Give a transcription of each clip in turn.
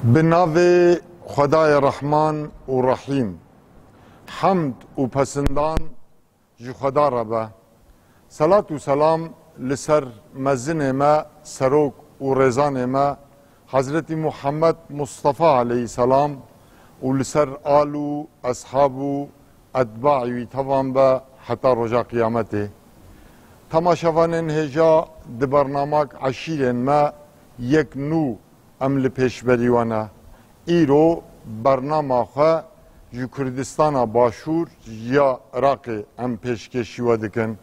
بناوی خدای رحمان و رحیم حمد و پسندان جی خدا ربه صلات و سلام لسر مزن ما سروک و رزان ما حضرت محمد مصطفى علیه السلام و لسر آل و اصحاب و اتباع وی توان به حتی رجا قیامته تماشاوانین هجا دی برنامه عشیرین ما یک نو امل پیشبریوانه ایرو برنامه خواه جو کردستان باشور یا عراق ام پیشکشی ودکن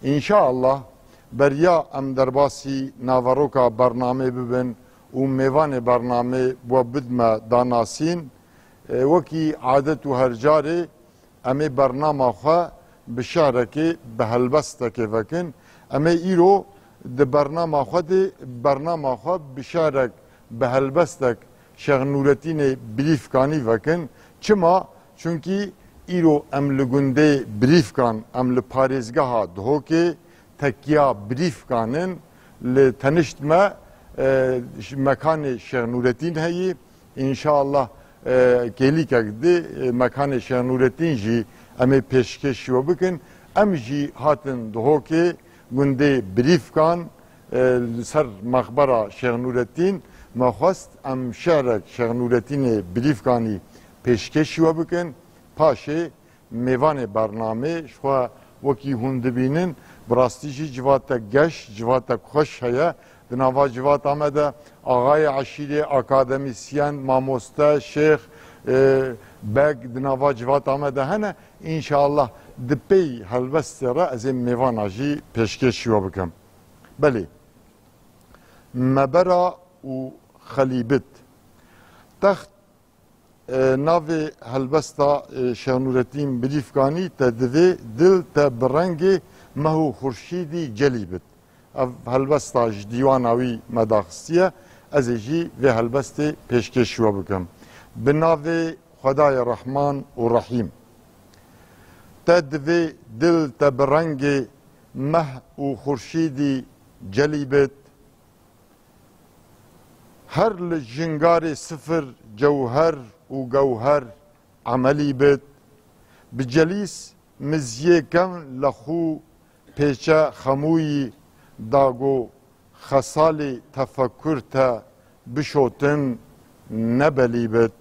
انشاءالله بریا ام درباسی ناوروکا برنامه ببن و میوان برنامه و بدم داناسین وکی عادت و هرجاره امی برنامه خواه بشارکه به هلبسته وکن امی ایرو ده برنامه خواه بشارک به هلبستک شیخ نورالدین بریفکانی وکن چما چونکی ایرو ام لگنده بریفکان ام لپارزگاه دهوکه تکیا بریفکانن لتنشت ما مکان شیخ نورالدین هایی انشاءالله گلی کده مکان شیخ نورالدین جی امی پیشکشی و بکن ام جی هاتن دهوکه گنده بریفکان سر مخبره شیخ نورالدین ما خواست ام شعرک شیخ نورالدین بریفکانی پیشکشی و بکن پاشه میوان برنامه شخوا وکی هندبینن براستیجی جواتا گش جواتا خوش هیا دناوا جوات آمده آقای عشیر اکادمیسیان ماموستا شیخ بگ دناوا جوات آمده هنه انشاءالله دپی هلبست را از میوان آجی پیشکشی و بکن بله مبرا و خلیبت تخت ناوی هلبستا شیخ نورالدین بریفکانی تدوی دل تا برنگ مهو خورشیدی جلیبت هلبستا دیواناوی مداخستیه از جی و هلبست پیشکشی و بکم به ناوی خدای رحمان و رحیم تدوی دل تا برنگ مه و خورشیدی جلیبت هر لجنگار صفر جوهر و گوهر عملی بد بجلیس مزیه کم لخو پیچه خموی داگو خصال تفکر تا بشوتن نبلی بد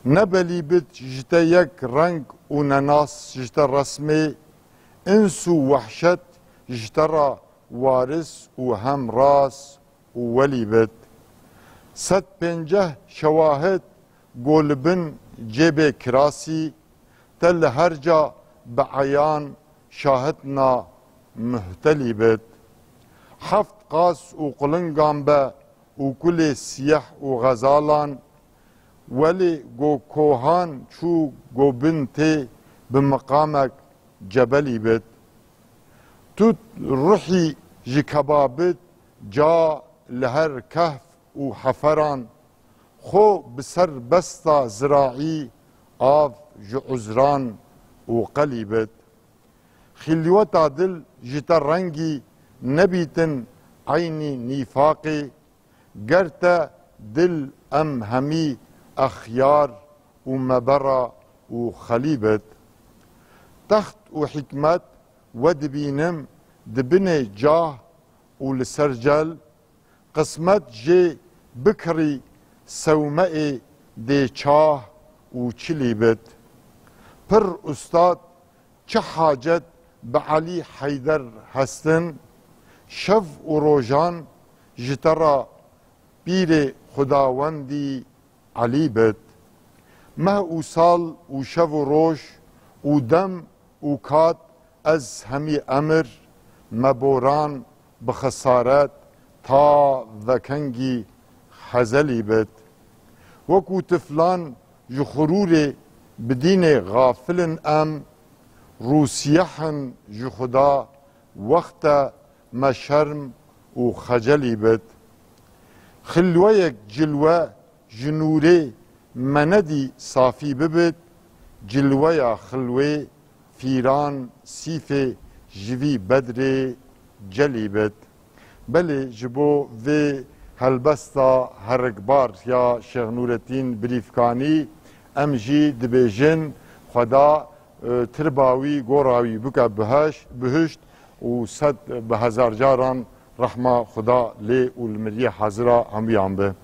نبلی بد جتا یک رنگ و نناس جتا رسمه انس و وحشت جتا را وارث و هم راس ولی بد 150 شواهد گولبن جیب کراسی تل هر جا بعیان شاهدنا محتلی بد 7 قاس و قلنگان به و کل سیح و غزالان ولی گو کوهان چو گو بنتی بمقامک جبلی بد توت روحی جکبابت جا لهر کهف و حفران خو بسر بستا زراعی آف جعزران و قلیبت خلیوت دل جتا رنگی نبیتن عینی نیفاقی گرتا دل ام همی اخیار و مبرا و خلیبت تخت و حکمت و دبینم دبن جاه و لسرجل قسمت جی بکری سومه دی چاه و چلی بد پر استاد چه حاجت به علی حیدر هستن شف و روژان جترا پیر خداوندی علی بد مه و سال و شف و روش و دم و کات از همی امر مبوران بخسارت تا وکنگی حزلی بد وکو طفلان جو خرور بدین غافلن ام روسیحن جو خدا وقت مشرم و خجلی بد خلوه یک جلوه جنوره مندی صافی ببد جلوه یا خلوه فیران سیف جوی بدر جلی بد بله جبو و هلبستا هرگبار یا شیخ نورالدین بریفکانی ام جی دبیجن خدا ترباوی گوراوی بکا بهشت و صد به هزار جاران رحمه خدا لی والمریه حاضره همیان به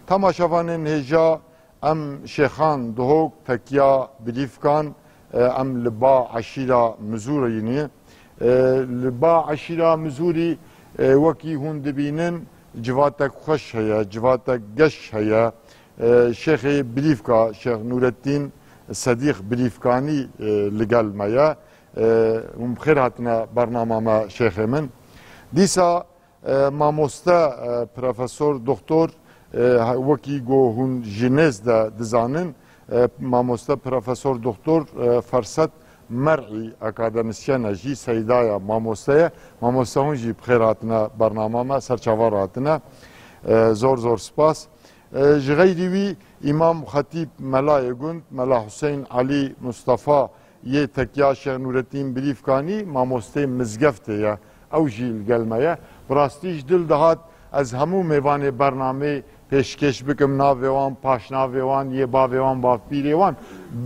تماشاوان هجا ام شیخان دهوک تکیا بریفکان ام لبا عشیره مزورینی لبا عشیره مزوری وکی هون دبینن جواتک خوش هیا جواتک گش هیا شیخ بریفکا شیخ نورالدین صدیق بریفکانی لگل مایا مبخیر هاتنا برنامه ما شیخ من دیسا ماموستا پروفسور دکتر وکی گو هون جنیز دا دزانن ماموستا پروفسور دکتر فرصت مرعی اکادمیسیان جی سیدایا ماموستا هون جی بخیر هاتنا برنامه ما سرچاوار هاتنا زور سپاس جغیری وی امام خطیب ملای گند ملا حسین علی مصطفى یه تکیا شیخ نورالدین بریفکانی ماموسته مزگفته یا او جیل گلمه براستیش دل دهات از همو میوان برنامه پیشکش بکم ناویوان پاش ناویوان یه باویوان بافبیریوان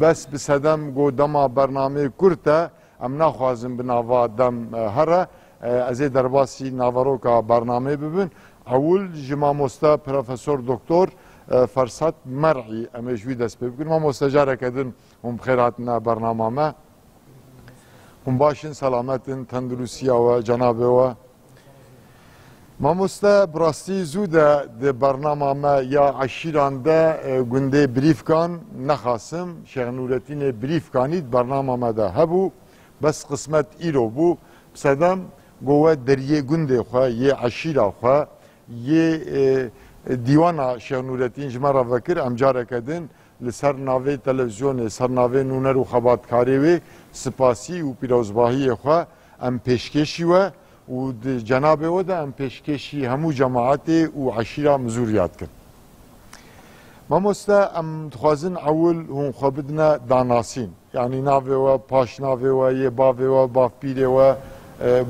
بس بسدم گو دما برنامه کرته ام نخوازم بناوا دم هره از درباسی ناوروکا برنامه ببین اول جما مستا پروفسور دکتر فرصت مرعی امجوی دست بکن ما مستجاره کردن هم بخیراتنا برنامه ما هم باشین سلامتن تندرستی و جنابه و ما مستا براستی زوده ده برنامه ما یا عشیران ده گنده بریفکان نخاسم شیخ نورالدین بریفکانی برنامه ما ده هبو بس قسمت ایرو بو بسدم گوه دریه گنده خواه یه عشیره خواه یه دیوانا شیخ نورالدین جمعه وکر امجاره کردن لسر ناوی تلویزیون سر ناوی نونر و خباتکاری و سپاسی و پیروزباهی خواه ام پیشکشی و جناب و ده ام پیشکشی همو جماعت و عشیره مزوریات کرد ما مستا ام تخوازن اول هم خوابدنا داناسین یعنی ناوی و پاش ناوی و یه باوی و باف پیری و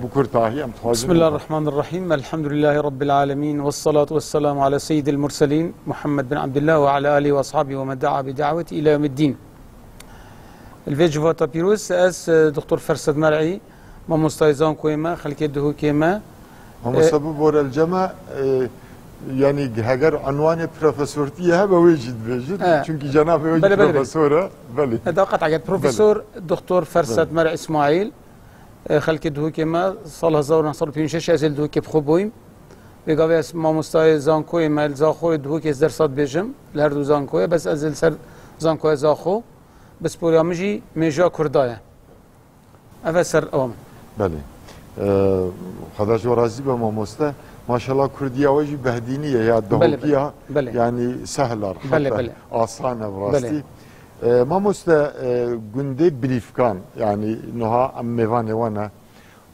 بكرتاهي بسم الله الرحمن الرحيم الحمد لله رب العالمين والصلاة والسلام على سيد المرسلين محمد بن عبد الله وعلى آله وأصحابه ومن دعا بدعوته إلى يوم الدين الفيديو فاتا بيروس أس دكتور فرصد مرعي ما مستيزان كويما خلق يده كيما هم سبب ورا الجمع يعني هاجر عنوان بروفيسورتي هبه ويجد بيجد چونكي جناب ويجد بروفيسورة بلي هذا قطع بروفيسور دكتور فرصد مرعي إسماعيل خلق دهو که ما سال 1956 از دهو که بخوبویم بگاوی از ما مستای زانکوی مال زاخوی دهو که در صد بیجم لهر دو زانکوی بس از سر زانکوی زاخو بس پوریامجی میجا کردایه اول سر آم بله خدا جو راضی به ما مستا ماشاءالله کردی آوجی بهدینیه یا دهوکیه یعنی سهل راحت آسانه براستی ما مستا گنده بریفکان یعنی نها ام میوانه وانه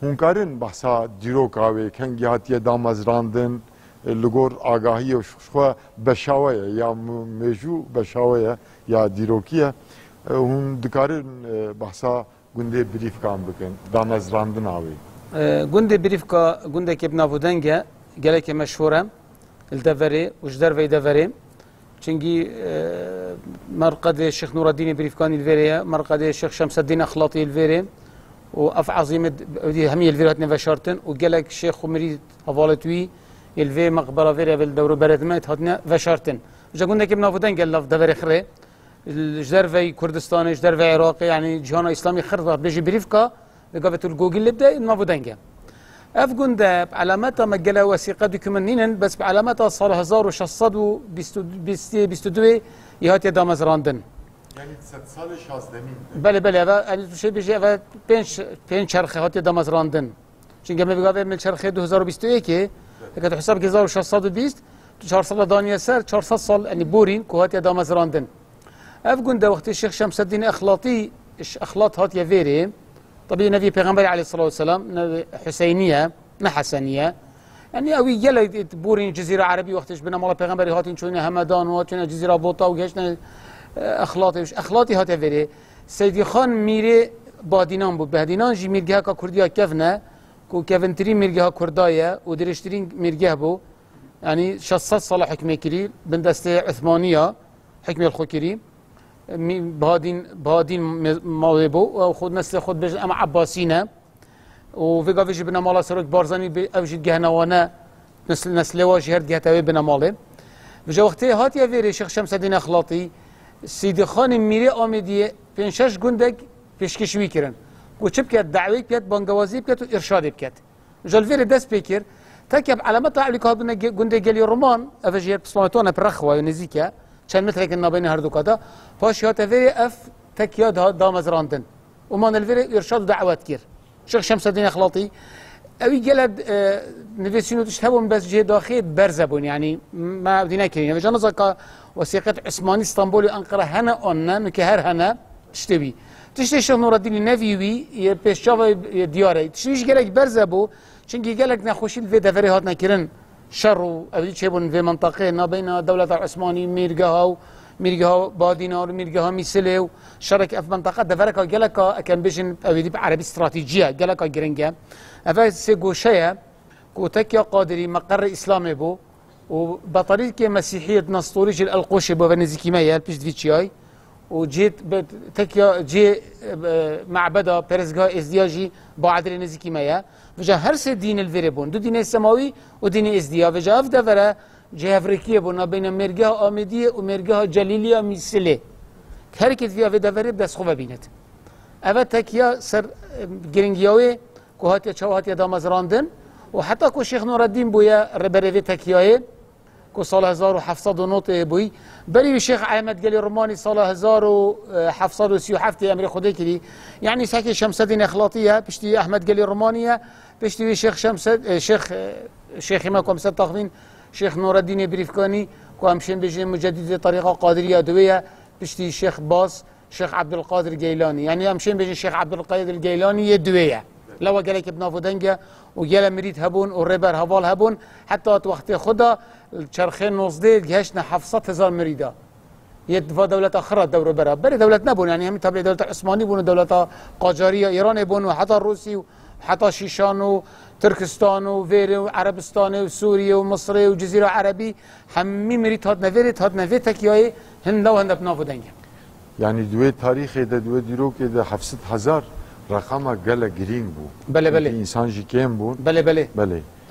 هنکارن بحثا دیروکاوی کنگی هاتیه دامزراندن لگور آگاهی و شخوا بشاوه یا میجو بشاوه یا دیروکیه هن دکارن بحثا گنده بریفکان بکن دامزراندن آوی گنده بریفکا گنده که بنابودنگه گله که مشهوره الدوره وجدر وی دوره چنگی مرقد الشيخ نور الدين بريفكاني الفيريا مرقد الشيخ شمس الدين اخلاطي الفيري واف عظيمه هميه الفيرات نفشارتن وقالك الشيخ مريد افالتوي الفي مقبره فيريا بالدور بردمات هاتنا فشارتن جا قلنا كيف نافودن قال لف دبر خري الجدر في كردستان الجدر في عراقي يعني جهان اسلامي خرطه بيجي بريفكا قابت الجوجل اللي بدا نافودن اف قندا بعلاماتها مجلها وثيقه دوكيومنينن بس بعلاماتها صار 1622 يهات يدا مزراندن يعني 6 سال شازدمين بله هذا شيء بيجي هذا بين شرخ هات يدا مزراندن چون قبل بقى من شرخ 2021 كنت حساب 1620 400 دانيا سر 400 سال يعني بورين كوهات يدا مزراندن اف قندا وقت الشيخ شمس الدين اخلاطي اخلاط هات يفيري طبيعي نبي پیغمبر عليه الصلاه والسلام حسينيه ما حسنيه يعني اوي يلا بورين جزيره عربي وقتش بنا مال پیغمبر هاتين چون همدان واتنا جزيره بوطا وگشنا اخلاطي هات يفيري سيدي خان ميري بادينان بود بهدينان جي ميرگه کا كرديا كفنا کو كفنتري ميرگه كردايا و درشترين ميرگه بو يعني 600 صالة حكمة كري بندسته عثمانية حكمة الخو كري بهادين ماويبو وخود نسل خود بجن أما عباسينا وفيقا فيجي بنا مالا سروج بارزاني بأوجد جهنوانا نسل واجهر جهتاوي بنا ماله بجا وقتی هاتیا ویری شیخ شمس الدین اخلاطی سیدی خان میری آمدیه پنجش گندگ پیشکشوی کردن و چه بکرد دعوی کرد بانگوازی کرد و ارشاد کرد جال ویری دست بکر تاکیب علامت علی که بنا گندگ گلی رومان افجیر پسلامتوانه پرخواه و نزیکه چند متر که نابین هر دو کادا پاش هات ویری اف تاکیاد ها دامز راندن و من الویری ارشاد و دعوت کرد شیخ شمس الدین اخلاطی اوی جلد نفسينو تشتهون بس جه داخل برزبون يعني ما بدينا كرينا بجانا زكا وثيقة عثماني اسطنبول وأنقرة هنا أننا نكهر هنا تشتبي تشتي شيخ نور الدين النبوي يبيشوا دياره تشتيش جالك برزبو شنجي جالك نخوشي في دفري هات نكرن شر أبدي شيبون في منطقة ما بين دولة العثماني ميرجها بادينار ميرجها ميسلو شرك في منطقة دفرك جالك كان بيجن أبدي بعربي استراتيجية جالك جرينجا أفا سيجوشيا كوتكيا قادري مقر إسلامي بو وبطريقة مسيحية نسطوريج القوشي بو بنزيكي مايا البيش دفيتشاي وجيت تكيا جي معبدا بيرزغا ازدياجي بعدري نزيكي مايا فجا هرس دين الفيربون دو دين السماوي ودين ازديا فجا افدا فرا جي افريقيا بونا بين ميرجها آمدية وميرجها جليلية ميسلي هركت فيها فدا فرب دس خوفا بينت أفا تكيا سر جرينجياوي كوهاتيا شوهاتيا دامزراندن وحتى كو شيخ نور الدين بويا ربريفي تكياي كو صال 1700 نوت بوي بري الشيخ احمد قال روماني صال 1737 امري خدي كدي يعني ساكي شمس الدين اخلاطيه بشتي احمد قال رومانيه بشتي شيخ شمس شيخ ما كم ستاخذين شيخ نور الدين بريفكاني كو امشين بيجي مجدد طريقه قادريه دويه بشتي شيخ باص شيخ عبد القادر الجيلاني يعني امشين بيجي الشيخ عبد القادر الجيلاني يدويه لو قالك ابن فودنجا وجالا مريد هبون والربر هبال هبون حتى وقت خدا الشرخين نصدي جهشنا حفصت هزار مريدا يدفع دولة أخرى دور برا بري دولة نبون يعني هم تبع دولة عثماني بون دولة قاجارية إيران بون وحتى الروسي وحتى شيشان وتركستان وفيري وعربستان وسوريا ومصر وجزيرة عربي همي مريد هاد نفيت تكياي هن لو هن ابن فودنجا يعني دوي تاريخي ده دوي ديروك ده حفصت هزار رقمها قال جرين بو بله انسان جي كام بو بله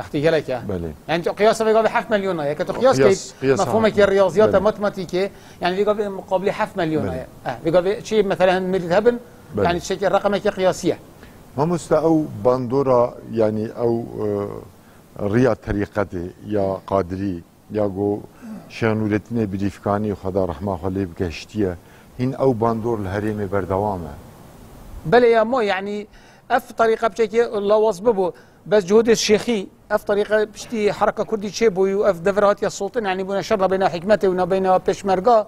احكي لك يا بله يعني انت قياسها بيقابل 5 مليون هي كانت قياس مفهومك الرياضيات الماتماتيكيه يعني بيقابل مقابل 5 مليون بيقابل شيء مثلا مريد هبن يعني الشكل رقمك قياسيه ما مستوى باندورا يعني او ريا طريقتي يا قادري يا جو شانولتنا بريفكاني وخدا رحمه الله بكشتيه هن او باندور الهريمه بردوامه بله يا مو يعني اف طريقه بشكل الله وصببه بس جهود الشيخي اف طريقه بشتي حركه كردي تشيبو واف دفرات يا السلطان يعني بنا شر بين حكمته وبين بيشمرقه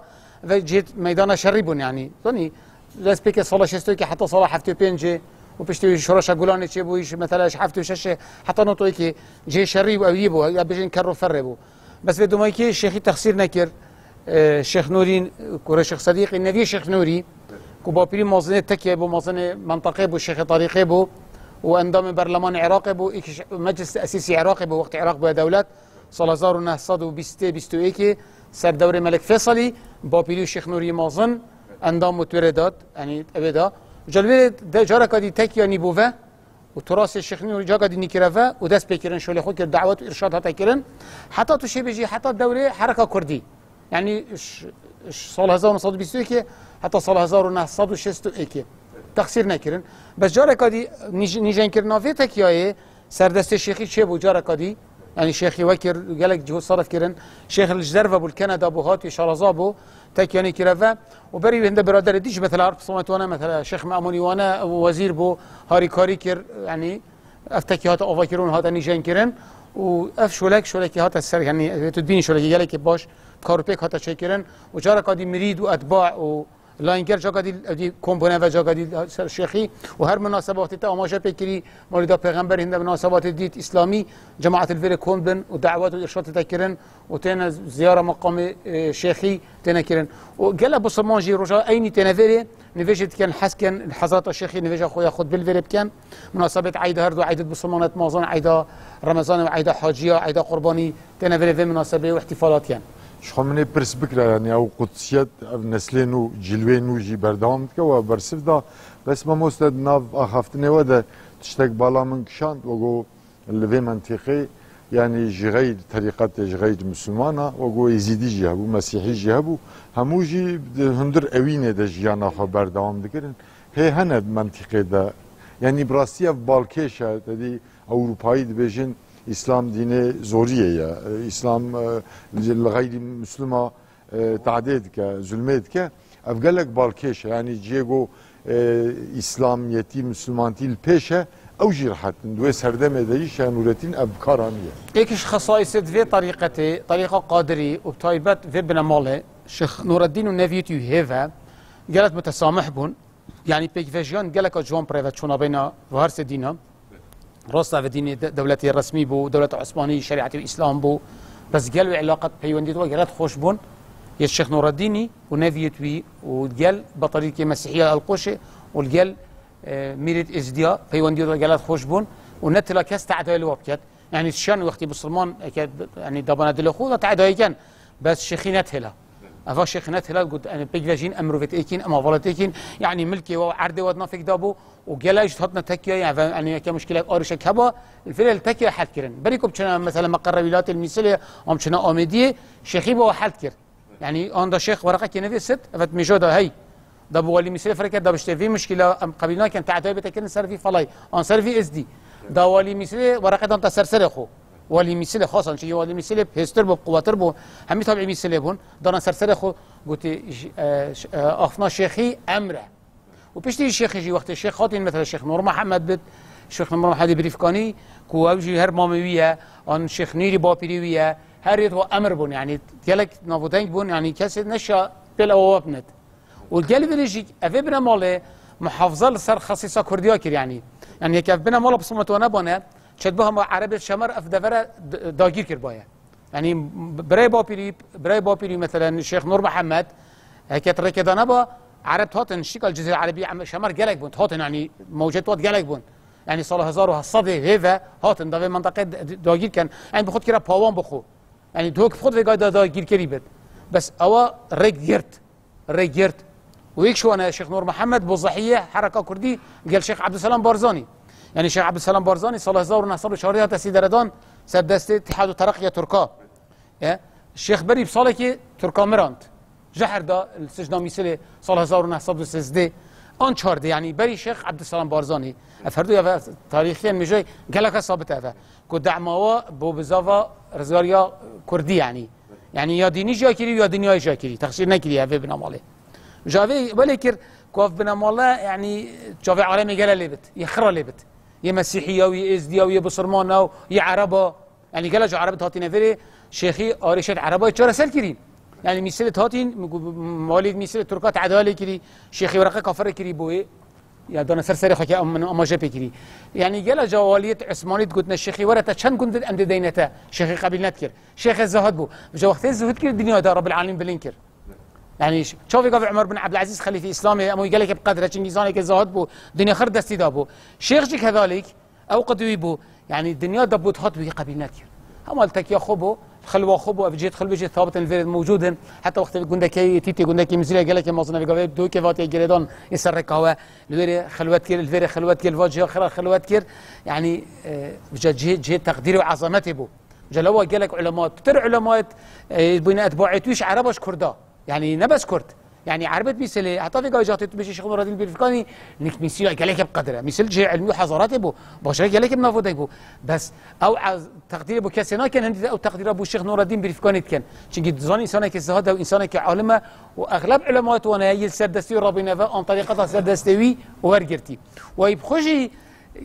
فجيت ميدان شريبون يعني ثاني لاس بيك صلاه شستوكي حتى صلاه حفتي بينجي وبشتي شرشه قولاني تشيبو مثلا حفتي وششه حتى نطويكي جي شريب او يبو يا بيجي كرو فربو بس بدو مايكي الشيخي تخسير نكر الشيخ نورين كره الشيخ صديق النبي الشيخ نوري كوبابيري موازنه تكيه بو موازنه منطقه بو الشيخ طريقي بو وانضم برلمان عراقي بو مجلس تاسيسي عراقي بو وقت عراق بو دولت سال 1922 سر دور ملك فيصلي بابيري الشيخ نوري موازن انضم متوردات يعني ابدا جلوه جارك دي تكيه نيبوفا وتراث الشيخ نوري جاكا دي نيكرافا وداس بكرن شو خو كر دعوات وارشاد هتا كرن حتى تو شي بيجي حتى الدوله حركه كردي يعني سال 1922 حتى سال 1961 تقصير نكرن بس جارك دي نيجان كرنا في تكياي سردست الشيخي شي بو جارك دي يعني شيخي وكر قالك جو صرف كرن شيخ الجزرفه بو الكندا بو هاتي شارزابو تكياني كرافا وبري هند برادر ديش مثلا صومت وانا مثلا شيخ ماموني وانا وزير بو هاري كاري كر يعني افتكيات اوفاكرون هذا نيجان كرن واف شولك هذا السر يعني تدبين شولك قالك باش كاربيك هذا شيكرن وجارك دي مريد واتباع و لاینگر جا دی کمپونه و جا دی شیخی و هر مناسباتی تا آماجه پیکری مولد پیغمبر هنده مناسبات دید اسلامی جماعت الفیر کندن و دعوات و ارشاد تکرن و تین زیاره مقام شیخی تنكرن وقال بسلمان جي رجاء أيني تنافيري نفجت كان حسكن حضرات الشيخ نفجا خويا خد بالفيرب كان مناسبة عيد هردو عيد بسلمانات مازن عيد رمضان وعيد حاجية عيد قرباني تنافيري في مناسبة واحتفالات كان شو مني برس بكرة يعني أو قدسيات نسلينو جلوينو جي بردام كوا برسف دا بس ما مستد ناف أخفتني وده تشتاق بالا من كشان وقو اللي في منطقي يعني جغير طريقة جغير مسلمانة وقو يزيدي جهبو مسيحي جهبو همو جي هندر اوينه ده جيانا خبر دوام دكرن هي هند منطقي ده يعني براسية في بالكيشة تدي أوروباي دبيجن İslam dini zoriye ya. İslam gayri Müslüman تعديد ك zulmet ke evgelek balkeş yani Diego İslamiyeti Müslümantil peşe او جرحتن دو سردم دهی شانورتين ابكارانيه ايكش خصائص في طريقتي طريقه قادري وبتايبات في بنماله شيخ نور الدين النبيتي هيفا قالت متسامح بون يعني بيك فيجن قالك جوان بريفات شونا بين وهرس دينا راستا في دين دولتي الرسمي بو دولة عثمانية شريعة الإسلام بو بس قالوا علاقة بيونديتو قالت خوش بون يا الشيخ نور الديني ونبيتي وقال بطريقة مسيحية القوشي والقال ميريت ازديا بيونديتو قالت خوش بون ونتلا كاس تعدايل وابكات يعني الشان وقتي بسلمان يعني دابنا دلو خو تعدايل كان بس شيخينات هلا افا شيخينات هلا قلت انا بيجاجين امرو فيتيكين اما فولتيكين يعني ملكي وعردي ودنا فيك دابو وقال اجتهدنا تكيا يعني كمشكله ارش كبا الفيل تكيا حل كرن بريكم كنا مثلا مقر الولايات المثليه ام كنا اميديه شيخي بو حل كر يعني عند الشيخ ورقه كنفي ست فت ميجودا هي دابو ولي مثل فركه دابش في مشكله قبلنا كان تعدي بتكن سيرفي فلاي ان سيرفي اس دي دا ولي مثل ورقه انت سرسر خو ولي مثل خاصه شي ولي مثل هستر بقواتر بو همي تابع مثل بون دانا سرسر خو قلت افنا شيخي امره وبيشتي الشيخ يجي وقت الشيخ خاطين مثل الشيخ نور محمد بد الشيخ نور محمد بريفكاني كو اوجي هر مامويه ان الشيخ نيري بابيريويه هريت امر بون يعني تيلك نافوتنج بون يعني كاس نشا بلا وابنت والقلب يجي افبنا ماله محافظه لسر خصيصه كرديه كر يعني كافبنا ماله بصمت وانا بنا شدبها مع عربي الشمر افدفره داغير كربايه يعني براي بابيري مثلا الشيخ نور محمد هيك تركض با عرب هاتن شكل الجزيره العربيه شمر قالك بون هاتن يعني موجات وات قالك بون يعني صار هزار وهالصدي هيفا هاتن ده منطقه داغير كان يعني بخد كرا باوان بخو يعني دوك بخد في قاعده داغير كريبت بس اوا ريجيرت ويكشو انا شيخ نور محمد بوضحيه حركه كردي قال شيخ عبد السلام بارزاني يعني شيخ عبد السلام بارزاني صلى الله عليه وسلم شهريه تسيدردان سدست اتحاد ترقيه تركا الشيخ بري بصالك تركا مرانت جحر دا السجن مثل صلى الله عليه وسلم ان شهر يعني بري شيخ عبد السلام بارزاني افردو يا تاريخيا مجي قال لك ثابت هذا كدعموا بو بزافا رزاريا كردي يعني يا ديني جاكري يا دنيا جاكري تخسير نكري هذا بنا مالي جافي ولكن كوف بنا مالا يعني جافي عالمي قال ليبت يخرى ليبت يا مسيحيه ويا ازديا ويا بصرمان ويا عربه يعني قال جو عربه هاتين فيري شيخي ارشد عربه تشرا سل كريم يعني مثل هاتين مواليد مثل تركات عداله كري شيخي ورقه كفر كري بوي يا دون سرسري خكي اما جابي كري يعني قال جواليه عثماني قلنا الشيخي ورته كان كنت عند دينته شيخي قبل نذكر شيخ الزهد بو جو وقت الزهد كر الدنيا دا رب العالمين بلينكر يعني شوفي قبل عمر بن عبد العزيز خليفه اسلامي امو قال لك بقدره شنجيزاني كزهد بو الدنيا خر دستي دابو شيخ كذلك او قدوي بو يعني الدنيا دبوت هات وهي قبل نذكر هم قالتك يا خبو خلوه خبو افجيت خلوه جيت ثابت الفيرد موجودا حتى وقت قندكي تيتي قندكي مزري قال لك مازنا في دو كيفات جريدون يسرقوا الفيري خلوات كير الفيري خلوات كير الفاجي اخر خلوات كير يعني جهه تقدير وعظمته بو جلوا قال لك علماء تر علماء بين اتباعت ويش عربش كردا يعني نبس كرد يعني عربت مثل حتى في جاجات بيجي شيخ نور الدين البرفكاني انك مثل قال لك بقدره مثل جهه علمي وحضارات بو باش قال لك بنافوده بو بس او تقدير ابو كاسنا كان عندي او تقدير ابو الشيخ نور الدين البرفكاني كان شنو زاني انسان كزهاد وانسان كعالمه واغلب علماء وانا يسدستي ربنا عن طريقه سدستوي وورجرتي ويبخجي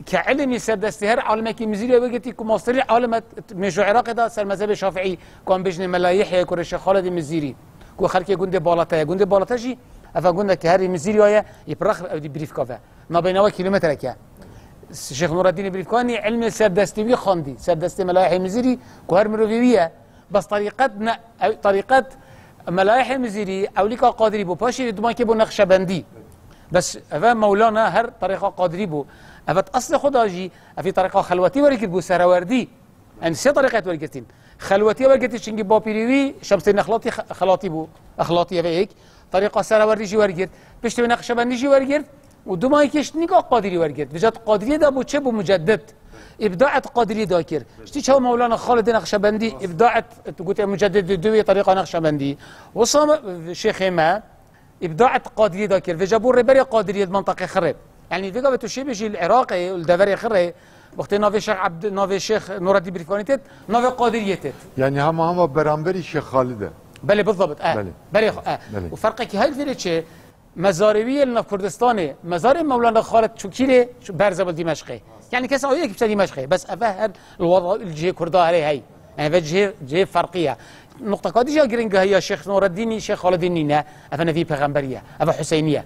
كعلم يسدستي هر عالمه كي مزيري وقتي كماستري عالمه مش عراق ده سر مذهب الشافعي كان بجن ملايح يكون الشيخ خالد المزيري كو خلكي گنده بالاتاجي جي افا گنده که هری مزیری ویا يبرخ او دي بريفكافا ما بينه كيلومتر كيا الشيخ نور الدين البريفكاني علم سردستوي خاندي سردست ملاحي مزيري كو هر مروية بس طريقتنا طريقه ملايح مزيري اوليكا قادري بو باشي دوما كي بو نقشبندي بس افا مولانا هر طريقه قادري بو افا اصل خداجي في طريقه خلوتي وركت بو سراوردي ان سي طريقات وركتين خلوتي وركتي شنجي بابيري شمسين اخلاطي خلاطي بو اخلاطي هيك طريقه سراوردي جي وركت بيش تو نقشبندي جي وركت ودوما كيش نيكا قادري وركت بجد قادري دا بو تشي بو مجدد ابداعت قادري داكر شتي شو مولانا خالد نقشبندي ابداعت قلت مجدد دوي طريقه نقشبندي وصام شيخ ما ابداعت قادري داكر في جابور ربري قادري المنطقه خرب يعني فيجا بتشي بيجي العراقي والدفري خرب وقت نافي الشيخ عبد نافي الشيخ نور الدين بريفكانيتت نافي قادريتت يعني هم برامبري الشيخ خالد بله بالضبط بله وفرقك هاي الفيرتش مزاروية لنا في كردستان مزار مولانا خالد شو كيله بارزة بالدمشق يعني كسر وياك بس دمشق بس أفهم الوضع الجهة كردها هي يعني جهة فرقية نقطة قادية جرينجا هي شيخ نور الدين شيخ خالد النينا أفنا في پیغمبرية أفا حسينية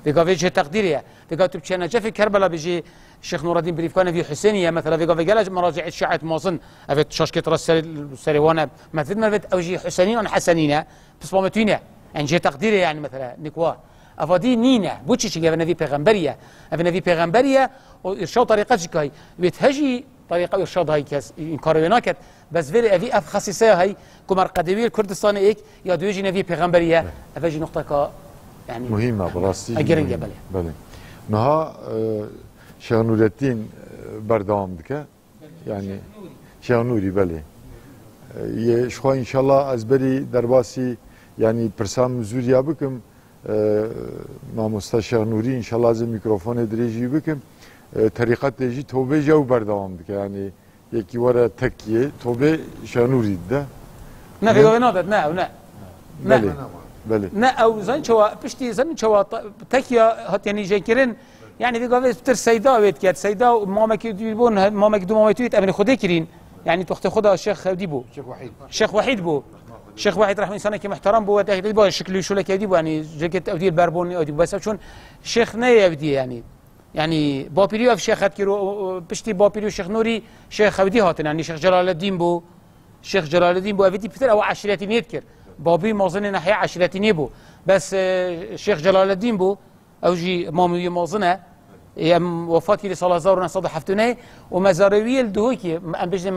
في جهة تقديرية في جهة تبشينا جا في كربلاء بيجي شيخ نور الدين بريفكان في حسينية مثلا في جهة مراجع الشيعة مازن أفا شاشكة السريوانة مثل ما بت أوجي حسينين عن حسنينة بس ما متوينة يعني جهة تقديرية يعني مثلا نكوا افادي نينا بوتشي شيء نبي پیغمبريه نبي پیغمبريه وارشاد طريقتش كاي بتهجي طريقه ارشاد هاي كاس انكار وناكت بس فيري افي اف خصيصه هاي كمر قدوي كردستان ايك يا دوجي نبي پیغمبريه افجي نقطه كا يعني مهمه براستي اجرنجه بله نها شيخ نور الدين بردام دكه يعني شيخ نوري بله شو ان شاء الله ازبري درباسي يعني برسام زوريا بكم ماموستا شیخ نوری انشالله از میکروفون دریجی بکم طریقت دیجی توبه جو بردوام بکه یعنی یکی وره تکیه توبه شیخ نوری ده نه في نادت نه بله بله نه او زن شو بشتي زن شو تكيا هات يعني جاكرين يعني في قاعد بتر سيدا ويت كات سيدا ماما كيدون ماما كدو ماما تويت ابن خدي كرين يعني تخت خدا الشيخ ديبو شيخ وحيد بو شيخ واحد راح انسان كي محترم بو تاكيد بو شكله شو لك يدي يعني جاكيت اودي البربوني اودي بس شلون شيخ نيه بدي يعني بابيريو في شيخ كيرو بشتي بابيريو شيخ نوري شيخ اودي هاتن يعني شيخ جلال الدين بو شيخ جلال الدين بو اودي بتر او عشراتي يذكر بابي مازن ناحيه عشراتي بو بس شيخ جلال الدين بو اوجي مامي مازنه وفاتي لصلاه زار صدح حفتونه ومزاروي الدهوكي ام بجي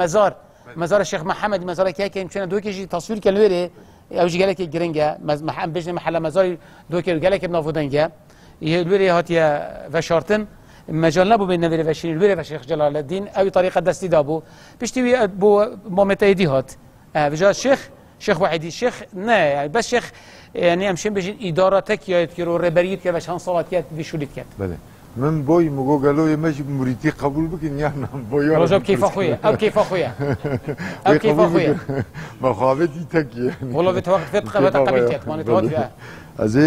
مزار الشيخ محمد مزار كي يمكن دوكي جي تصوير كالوري او جي قالك جرينجا محمد بجي محل مزار دوكي قالك ابن فودنجا يلوري هاتيا فشارتن مجال نبو بين نوري فشين الوري فشيخ جلال الدين او طريقه دستي دابو بيشتي بو مامتايدي هات فجا شيخ واحد الشيخ نا يعني بس شيخ يعني امشين بجي ادارتك يا كيرو ربريت كيف عشان صلاتيات بشوليت كات بله من بوي مقولوا يمشي مريتي قبول بك يعني بوي رجب كيف اخويا او كيف اخويا او كيف اخويا مخافتي تكي والله بتوقف قبلتك ما نتوقف از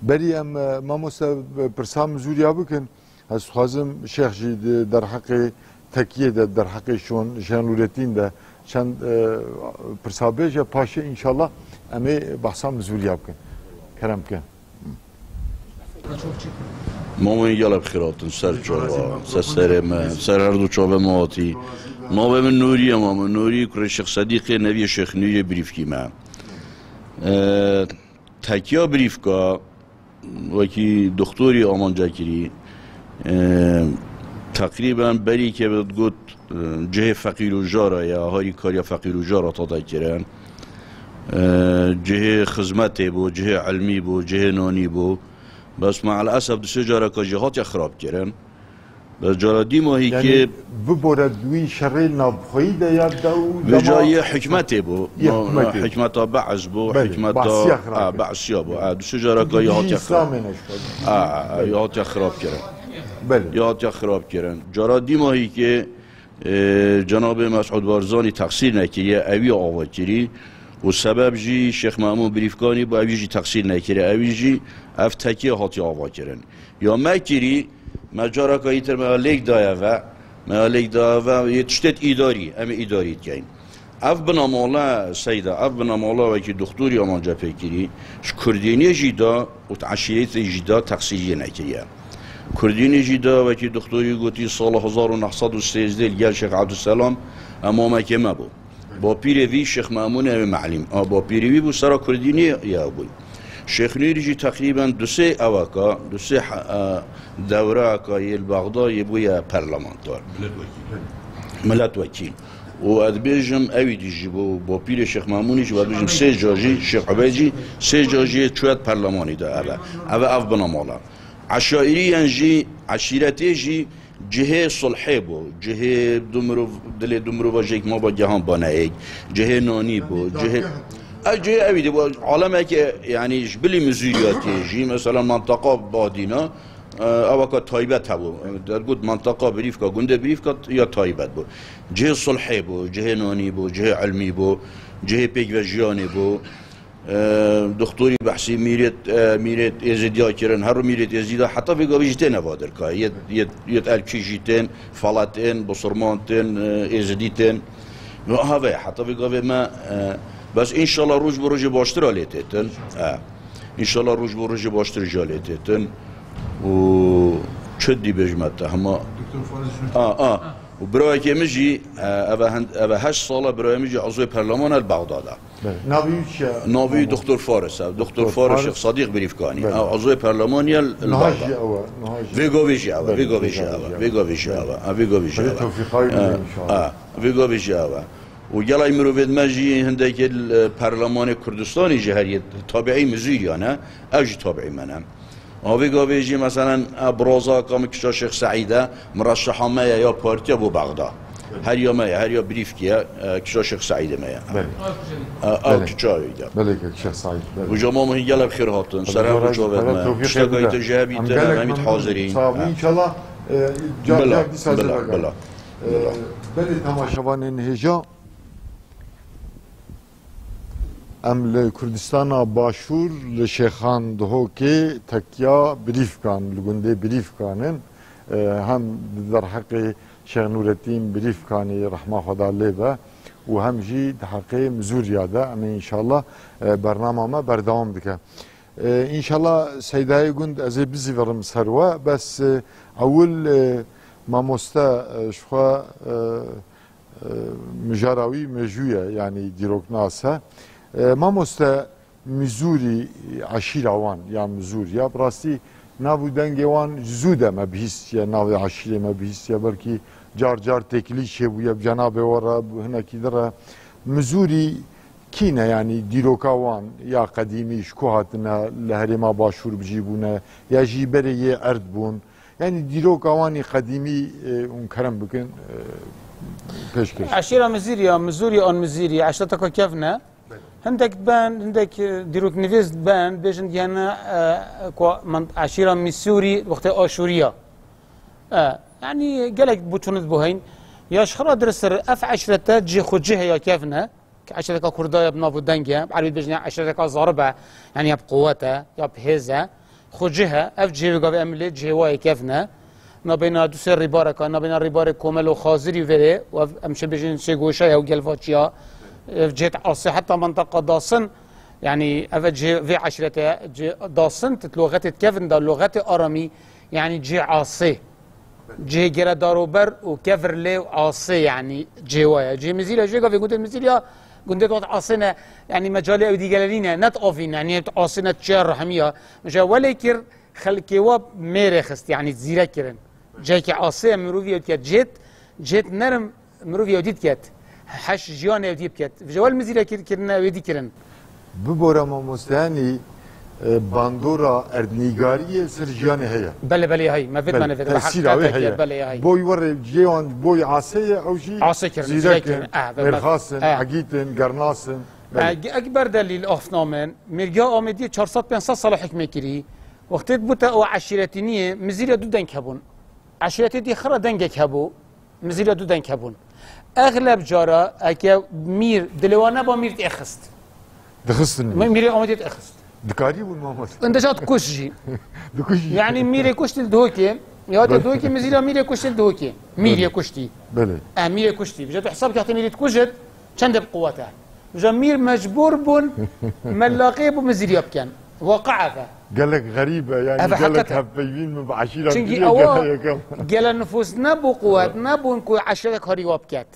بري ام ماموسا برسام زوريا بكن از خازم شيخ جي در حق تكيه در حق شون نورالدين ده چند برسابيجا پاشا ان شاء الله امي بحسام زوريا بكن كرم كن مامون يلا بخيراتن سر جوا سر هر دو چوبه ماتی نوبه من نوری مامون نوری کره شیخ صدیق نبی شیخ نوری بریفکی ما تکیا بریفکا وکی دکتری آمان جاکری تقریبا بری که بد گفت جه فقیر و جارا یا هاری کاریا فقیر و جارا تا کرن جه خدمت بو جه علمی بو جه نانی بو بس مع الاسف دو جارا که جهات یا خراب کردن بس جارا دی ماهی يعني که ببرد دوی شر نابخوی ده یا دو به جای حکمت بو حکمت بعض بو بله، حکمت بعضیا خراب بعضیا بو دو جارا که یهات یا خراب یهات یا خراب کردن بله یهات یا خراب کردن جارا دی ماهی که جناب مسعود بارزانی تقصیر نکریه اوی آوا کری و سبب جی شیخ مامون بریفکانی با اوی جی تقصیر نکریه اوی جی اف تکیه هاتی آوا کرن یا مکری مجارا که ایتر مالیک دایه و یه تشتت ایداری اما ایداریت کن اف بنامالا سیده اف بنامالا و که دکتوری آمان جا پیکری کردینی جیدا و تعشیریت جیدا تقصیری نکریه کردینی جیدا و که دکتوری گوتی سال 1913 گل شیخ عبدالسلام اما مکمه بود با پیروی شیخ مامون معلم با پیروی بو سرا کردینی یا بوی شیخ نوری تقریبا دو سه دوره که بغداد بویا پارلمانتار ملت وکیل و ادبیجم اوی دیجی با پیر شیخ مامونی جو ادبیجم سه جاجی شیخ عبیدی سه جاجی چوت پارلمانی دا اف بنامالا عشائری انجی عشیرتی جی جهه صلحی بو جهه دمرو با جیک ما با جهان بانه جهه نانی بو جهه اوی دی بو عالمه که یعنی جبلی مزوریاتی جی مثلا منطقه بادینا اوکا تایبت هبو در گود منطقه بریف که گنده بریف که یا تایبت بو جهه صلحی بو جهه نانی بو جهه علمی بو جهه پیک و جیانی بو دکتری بحثی میرد ازدیا کردن هر رو میرد ازدیا حتی به گاوی جتن نوادر که یه الکی جتن فلاتن بسرمانتن ازدیتن و هوا حتی به گاوی ما بس انشالله روز به روز باشتر آلیتن انشالله روز به روز باشتر جالیتن و چدی بجمت همه و برای که میجی اوه 8 ساله برای میجی عضو پارلمان بغداد ناوی دکتر فارس دکتر فارس شیخ صدیق بریفکانی عضو پارلمانی بغداد ویگویجی و جلای مروید مجی هندک پارلمان کردستانی جهریت تابعی مزوریانه اوجی تابعی منم ویگویجی مثلا ابرازا کام کشا شیخ سعیده مرشح ما یا پارتی ابو بغداد هر یا بریف کیا کشا شیخ سعیده ما کشاییده بله کشا سعید و جماعه مهی گله بخیر هاتن سر هر جواب ما اشتغالی تجابی تر همین حاضرین ان شاء الله بلا بله تماشاوان انهجا ام لکردستان باشور لشیخان دهو که تکیا بریف کن لگنده بریف کنن هم در حق شیخ نورالدین بریف کانی رحمه خدا لیبه و هم جی در حق مزوریاده اما انشالله برنامه ما بردوام دکه انشالله سیدای گند از بیزی ورم سروه بس اول ما مستا شخوا مجاراوی مجویه یعنی دیروک ناسه ما مستا مزوری عشیر وان یا مزور یا براستی نابو دنگی وان زوده ما بهیست یا نابو عشیر ما بهیست یا بلکی جار تکلیشه بو یا جناب ورا هنا کی دره مزوری کینه یعنی دیروکا وان یا قدیمیش کو هاتنه لهرما باشور بجیبونه یا جیبره یه ارد بون yani dîrok awanî qedîmî û kerem bikin pêşkêş. Eşîra Mizîriya, Mizûriya an Mizîriya, eşreteka kevne. Hindek ben, hindek dîrok nivîz ben, bêjin diyane eşîra Misûrî wextê Aşûriya. Yani gelek bûçûnit bu heyn. Ya şixira dirisir ev eşrete cî xwe cî heya kevne. Eşreteka Kurdaya bi nav denge, Erbî bêjin eşreteka zaribe, yani ya bi quvvete, ya bi hêze. خجها اف جهه قاوي املي جهواي كيفنا نبينا دوسر ريباركا نبينا ريبارك كومل وخازري وره وامشي بيجين سيغوشا او جلفاتشيا جهه عاصي حتى منطقه داسن يعني اف جهه في عشرته داسن لغه كيفن دا لغه ارامي يعني جهه عاصي جهه جرا داروبر وكفر لي عاصي يعني جهواي جهه مزيله جهه قاوي قلت مزيله قندك وقت عاصنا يعني مجالي او ديجالينا نت اوفين يعني عاصنا تشار رحميه مش ولكن خلكي واب ميرخست يعني زيرا كرن جايك عاصيه مروفيا جيت نرم مروفيا وديت كات حش جيان وديت كات جوال مزيلا كرنا ودي كرن ببورا ما مستاني باندورا اردنيغاريه سرجانه هي بله هي ما فيت ما فيت حقيقه بله هي بوي ور جيون بوي عاصيه او شيء عاصيه كرن مرخاصن حقيقتن قرناصن اكبر دليل افنامن مرجا اومدي 400 500 سال حكمه كري وقت بوتا او عشيرتينيه مزيله دو دنك هبون عشيرتي دي خرا دنگك هبو مزيله دو دنك هبون اغلب جارا اكا مير دلوانه با مير تاخست دخستني مير اومدي تاخست دكاري والمامات انت جات كوشجي يعني ميري كشت الدهوكي يا الدهوكي مزيلا ميري كشت الدهوكي ميري كشتي بله ميري كشتي بجد حساب كاعتي ميري تكوجد چند بقوته جمير مجبور بون ملاقي بو مزيلا بكان وقعها قال لك غريبه يعني قال لك هبيبين من عشيره قال نفوسنا بو قوتنا بو نكو عشره كاري وابكات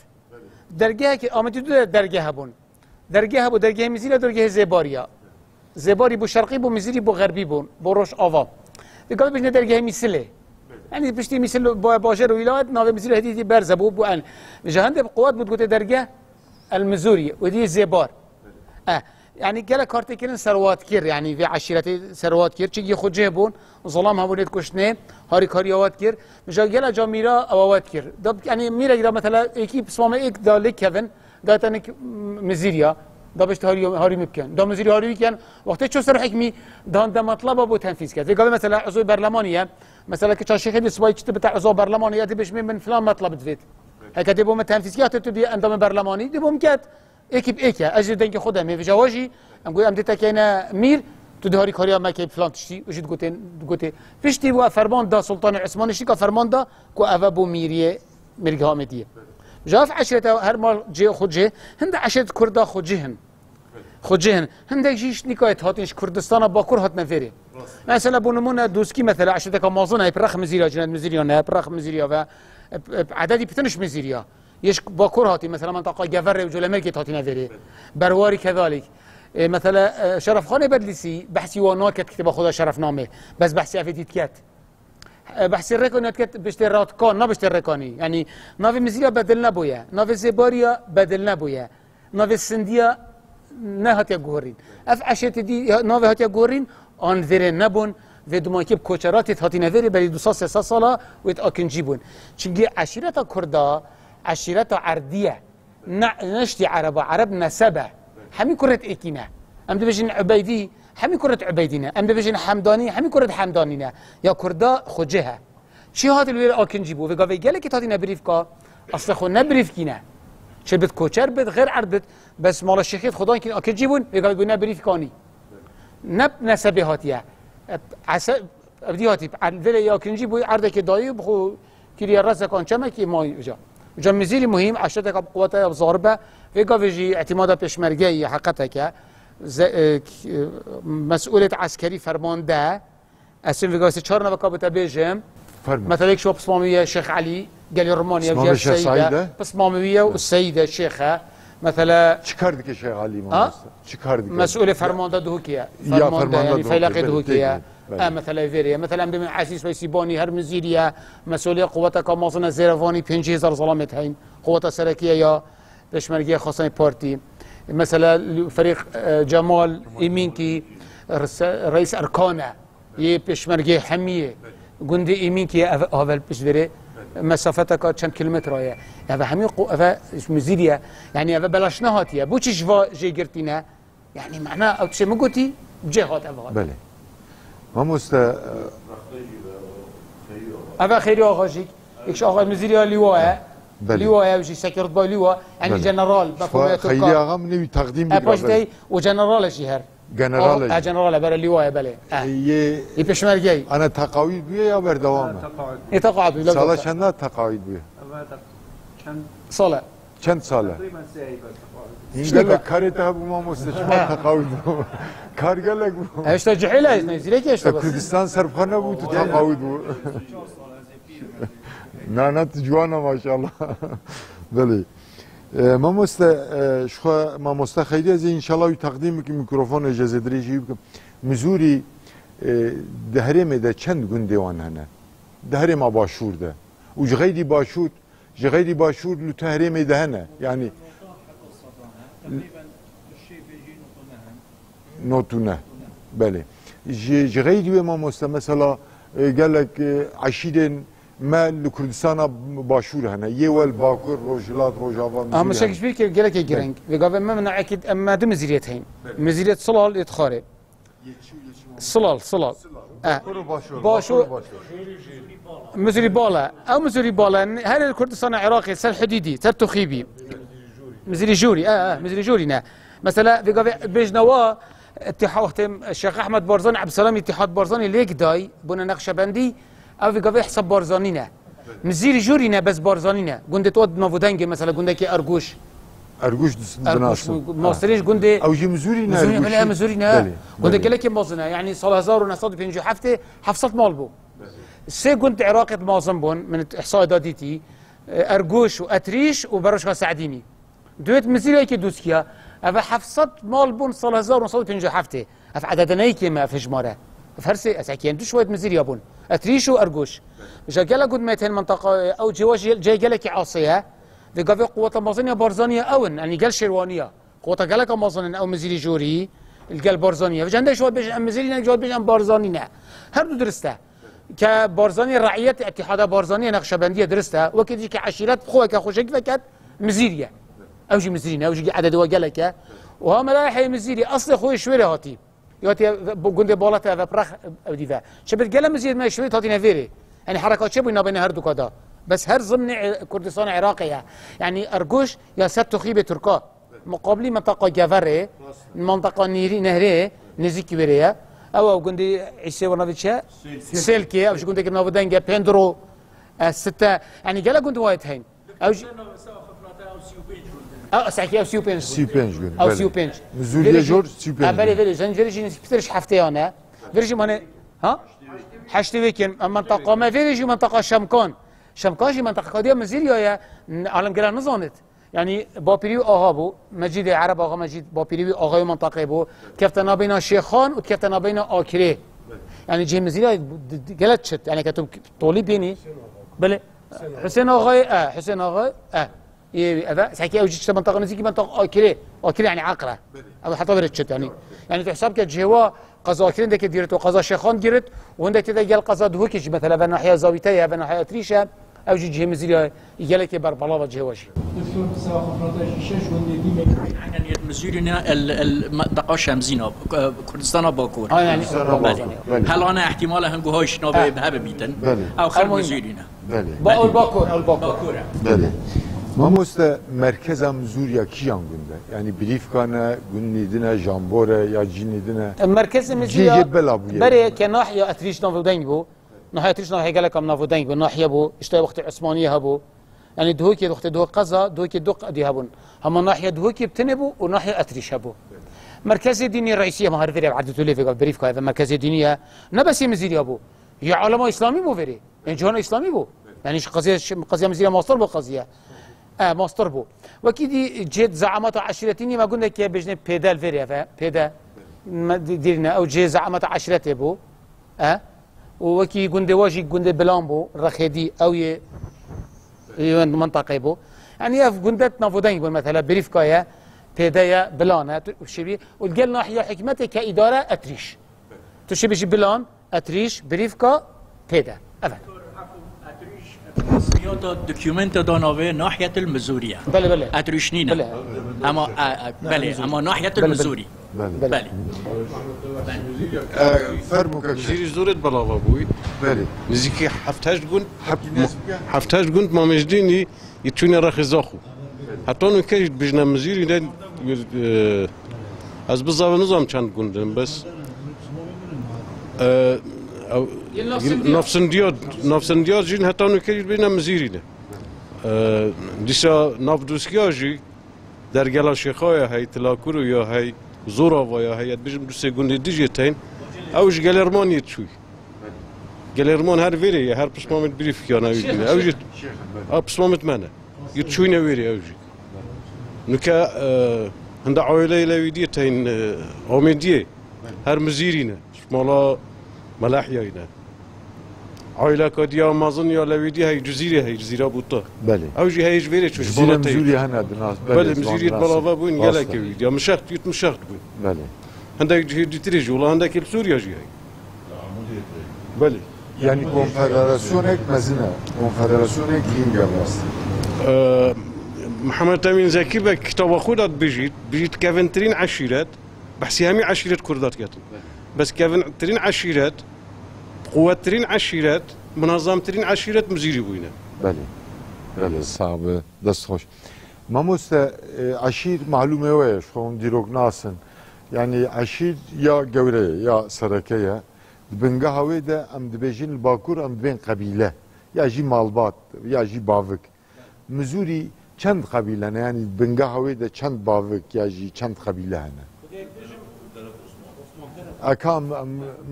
درگاه که آمدی دو درگاه بون درگاه بو درگاه مزیل درگاه زباریا زباری بو شرقی بو مزیری بو غربی بون بو روش آوا بقول بجنا درگاه میسله يعني بشتي مثل باجر ولايات ناوي مزير هدي برزه بو ان جهند بقوات بتقول درجه المزوري ودي زبار يعني قال كارتي كيرن ثروات كير يعني في عشيرتي ثروات كير تشي خود جهبون ظلام هبونيت كشنه هاري كاريوات كير مجا قال جا ميرا اوات كير دب يعني ميرا اذا مثلا ايكيب اسمه ايك دالك كيفن قالت انك مزيريا دابش هاري ممكن دا مزيري هاري كان وقت شو صار حكمي ده مطلب ابو تنفيذ كذا قال مثلا عضو برلمانيه مثلا كان شيخ السواي بتاع عضو برلمانيه تبش من فلان مطلب تفيد هيك دبو من تنفيذيات تدي انضم برلماني دبو مكات ايكيب ايكا اجي دنك خدها مي فجواجي نقول ام ديتا كاينه مير تدهاري كاريا ما كيب فلان تشتي وجي تقولين فيشتي بو فرمان دا سلطان العثماني شيكا فرمان دا كو افابو ميريه مرغامديه جاف عشرة هر مال جي خود جي هند عشرة كردا خود جهن خود جهن هندك جيش نكايت هاتنش كردستان باكور هات نفيري مثلا بونمونا دوسكي مثلا عشرة كمازون برخ مزيريا جناد مزيريا نه برخ مزيريا و عددي بتنش مزيريا يش باكور هاتي مثلا منطقه جفر وجلملك هاتي نفيري برواري كذلك مثلا شرف خان بدلسي بحثي وناكت كتب خدا شرف نامه بس بحثي افيديت كات بحث الركنات كت باشتراط كان نه باشتراكاني يعني ناف مزيريا بدلنا بويا ناف زباريا بدلنا بويا ناف السنديا نه هاتیا گورین اف عشت دی ناو هاتیا گورین آن وره نبون و دماکیب کوچرات هاتی نوری بری 200 سالا و ات آکنجی بون چنگی عشیرت کردا عشیرت عردیه نشتی عرب نسبه همین کرت اکینه ام دبیجن عبیدی همین کرت عبیدینه ام دبیجن حمدانی همین کرت حمدانینه یا کردا خوجه چی هات الویر آکنجی بو و گاوی گله که هاتی نبریف کا اصلا خو نبریف کینه چه بد کوچر بد غیر عربت بس مال الشيخ خدان كي اكل جيبون يقولون بريف كاني نب نسبه هاتيه عس بدي هاتي الفيلا ياكل جيبو عرضك داي بخو كيري الراس كان كما كي ما جا مزيري مهم عشتك قوات ضاربه في قافجي اعتماد بشمرجي حقتك مسؤوليه عسكري فرمانده اسم في قاس 4 نوكا بتبيجم مثلا شو بصماميه شيخ علي قال رومانيا وجا السيده بصماميه والسيده الشيخه مثلا çıkardık Şeyh Ali İmam çıkardık مسؤول فرمانده دهوكيا فرمانده يعني فيلاقي دهوكيا مثلا فيريا مثلا من عسيس ويسيباني هرمزيريا مسؤوليه قوتك مازن زيرفاني 5000 ظلمت هين قوه سركيه يا بشمركيه خاصه بارتي مثلا فريق جمال ايمينكي رئيس اركانه ي بشمركيه حميه جندي ايمينكي هذا بشفري مسافتك كم كيلومتر هي هذا همي هذا مزيديا يعني هذا بلاش نهاتيه بوش جوا جي قرتينا يعني معناه او شيء ما قلتي جهات هذا بله ما مست هذا خير اغاجيك ايش اغا مزيديا لواء لواء وجي سكرت با لواء يعني جنرال بفهمه خير اغا من تقديم بقى وجنرال شهر جنرال جنرال برا لواء بله ي بشمرجي انا تقاعد بيه يا بر دوامه تقاعد لا سالا چند تقاعد بيه ساله چند ساله İşte karite bu mamuslaşma takavüd. Kargelek bu. İşte cihile nezile ki işte. Kürdistan Serpkhane bu takavüd bu. Nanat juana maşallah. Böyle. Mamusta şu mamusta khayri az inşallah takdim ki mikrofon icazet edeceğim. Mizuri dehreme de çend gün devan hane. Dehreme başurda. Ucgaydi başur, jgaydi başur lu tehreme de hane. Yani نوتونه بله جغيدي ما مستا مثلا قال لك عشيدين ما لكردستان باشور هنا يوال باكور روجلات روجافان اما شكش بيك قال لك جرنج وقال ما من اكيد اما دم مزيريتين مزيريت صلال يتخارب صلال باشور مزري بالا او مزري بالا هل الكردستان العراقي سل حديدي سل تخيبي مزري جوري مزري جوري مثلا وقال بجنوا اتحاد الشيخ احمد بارزاني عبد السلام اتحاد بارزاني ليك داي بنا نقشبندي او في حساب بارزانينا مزيري جورينا بس بارزانينا قند تود نافودنج مثلا قندك ارجوش ماستريش قند او جي مزورينا مزورينا قندك لك مازنا يعني صار 1950 حفته حفصت مالبو سي قند عراقي مازن بون من احصاء داديتي ارجوش واتريش وبرشها سعديني دوت مزيري كي دوسكيا اف 700 مال بون صال 1957 اف عددناي كيما في جماره فرسي اساكين دو شويه مزيري بون اتريشو ارجوش جا قال قد ميتين منطقه او جاي قال لك عاصيه دي قافي قوه امازونيا بارزانيه اون يعني قال شيروانيه قوه قال لك امازون او مزيري جوري القال بارزانيه فجنده شويه بيج مزيري جواد بيج بارزانينا هر درسته كبارزاني رعيه اتحاد بارزاني نقشبنديه درستها وكذلك كعشيرات خوك خوشك فكت مزيريه اوجي مزيرين اوجي عدد وقالك وها ملاحي مزيري اصل خوي شويره هاتي ياتي قند بالات برخ ديفا شبت قال مزيد ما شويه هاتي نفيري يعني حركات شبه بين هردو كذا بس هر ضمن كردستان عراقيه يعني ارجوش يا ست خيبه تركا مقابل منطقه جافري منطقه نهريه نزيكي بريا او قندي عيسى ورنافيتشا سلكي او قندي كنا بدنجا بيندرو ستة يعني قال قند وايد هين او ساكي او سيوبينج او سيوبينج مزوليا جورج سيوبينج بالي زنجري جين بترش حفتي انا فيرجي ماني ها حشتي ويكن منطقه ما فيرجي منطقه شمكان شي منطقه قضيه مزيريا يا عالم قال نزانت يعني باپیریو آقا بو مجید عرب آقا مجید باپیریو آقای منطقه بو کفتنا بین شیخان و کفتنا بین آکره يعني جه مزيري قالت شت يعني كتب طولي بيني بله حسين آقای حسين آقای هذا سحكي اوجي شت منطقه نزيكي منطقه آکره يعني عقره او حتى برت شت يعني تحسب كجهوا قضا آکرين دك ديرت وقضا شيخان ديرت وعندك كده قال قضا دهوكي مثلا بين ناحيه زاويتيه بين ناحيه تريشه اوجي جه مزيري يقالك بربلاوه جهواشي يعني مزورنا المنطقه شمزينا كردستان باكور يعني هل انا احتمال هنگو هاش نوبه بهب بيتن او خل مزورنا او باكور بله ما مست مرکز مزوریا کیان گنده یعنی بریف کانه گندیدنه جامبوره یا جینیدنه مرکز مزوریا بري كناحيه اتريش نافودنج بو ناحيه اتريش ناحيه قالك نافودنج بو ناحيه بو اشتا وقت عثمانيه هبو يعني دهوكي وقت دهوك قزا دهوكي دق دي هبون هم ناحيه دهوكي بتنبو وناحيه اتريش هبو مركز الدينيه الرئيسيه ما هرفيري عدتو لي في بريف هذا مركز الدينيه نبس مزيريا بو يا علماء اسلامي بو فيري يعني جهان اسلامي بو يعني قضيه مزيريا ماستر بو قضيه ماستر بو وكيدي جيت زعامات عشيرتيني ما قلنا كي بجنب بيدال فيري بيدا ديرنا او جي زعامات عشيرتي بو وكي قندي واجي قندي بلان بو رخيدي او منطقه بو يعني في قندت نافودين مثلا بريفكايا بيدايا بلان شبي وتقال ناحيه حكمتي كاداره اتريش تشبي شي بلان اتريش بريفكا بيدا افهم سياده دوكيومنت داناوي ناحيه المزوريه بله اتريشنينا اما بله اما ناحيه المزوري بله فرموك جيري زورت بلاوا بوي بله نزيكي حفتاش قنت ما مجديني يتشوني راخي زاخو حتى انو كاش بجنا مزيري ده از بالضبط نظام كان قندن بس نفسنديار جين حتى انو كاش بجنا مزيري ده ديسا نافدوسكياجي در گلا شيخايا هاي تلاكورو يا هاي زوراوا يا هاي بجم دوسي قندي ديجيتين اوش گلرمان يتشوي گلرمان هر ویری هر پسمامت بریف کیانا ویدینه اوجی پسمامت منه يتشوينا ويري اوجي نكا هند عائله لويديه تين اوميديه هر مزيرينا مالا ملاحياينا عائله كديا مازن يا لويديه هي جزيره بوطه بله اوجي هي جويري تشوش جزيره مزوري هنا الناس بله مزيريه بلاوا بوين يلاك يا مشخت يتمشخت بوين بله عندك جهدي تريج ولا عندك سوريا جي هي بله يعني كونفدراسيونك مزنه كونفدراسيونك كينجا بس محمد تامين زكي بك كتاب خودت بيجيت كافنترين عشيرات بحسي همي عشيرات كردات كاتن بس كافنترين عشيرات قوترين عشيرات منظمترين عشيرات مزيري بوينه بله صعب دست خوش ما مست عشير معلومه ويش خون ديروك ناسن يعني عشير يا جوريه يا سركيه بنگه هاوی ده ام دبیجین الباکور ام دبین قبیله یا جی مالبات یا جی باوک مزوری چند قبیله نه یعنی بنگه هاوی ده چند باوک یا جی چند قبیله هنه اکام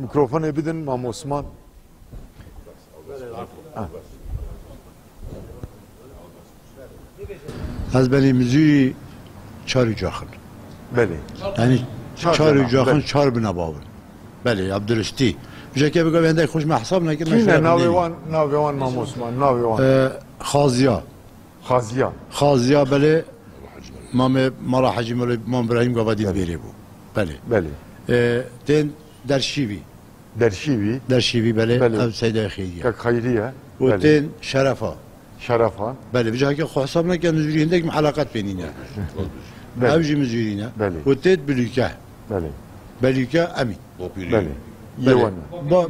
میکروفون بدن مام عثمان از بلی مزوری چاری جاخن بله یعنی چاری جناح، جاخن بله. چار بناباون بله عبدالستی بجا که بگم هنده خوش محساب نکرد کینه ناویوان مام عثمان ناویوان خازیا خازیا بله مالا حجی مولی مام ابراهیم گوادی بیره بو بله بله تین درشیوی بله بله. او سیده خیریه که خیریه و تین شرفا شرفا بله بجا که خو حساب نکرد مزوری هنده که علاقت بینینه بله اوجی مزورینه بله. و تین بلوکه بله بلوکه امین بله بله یوان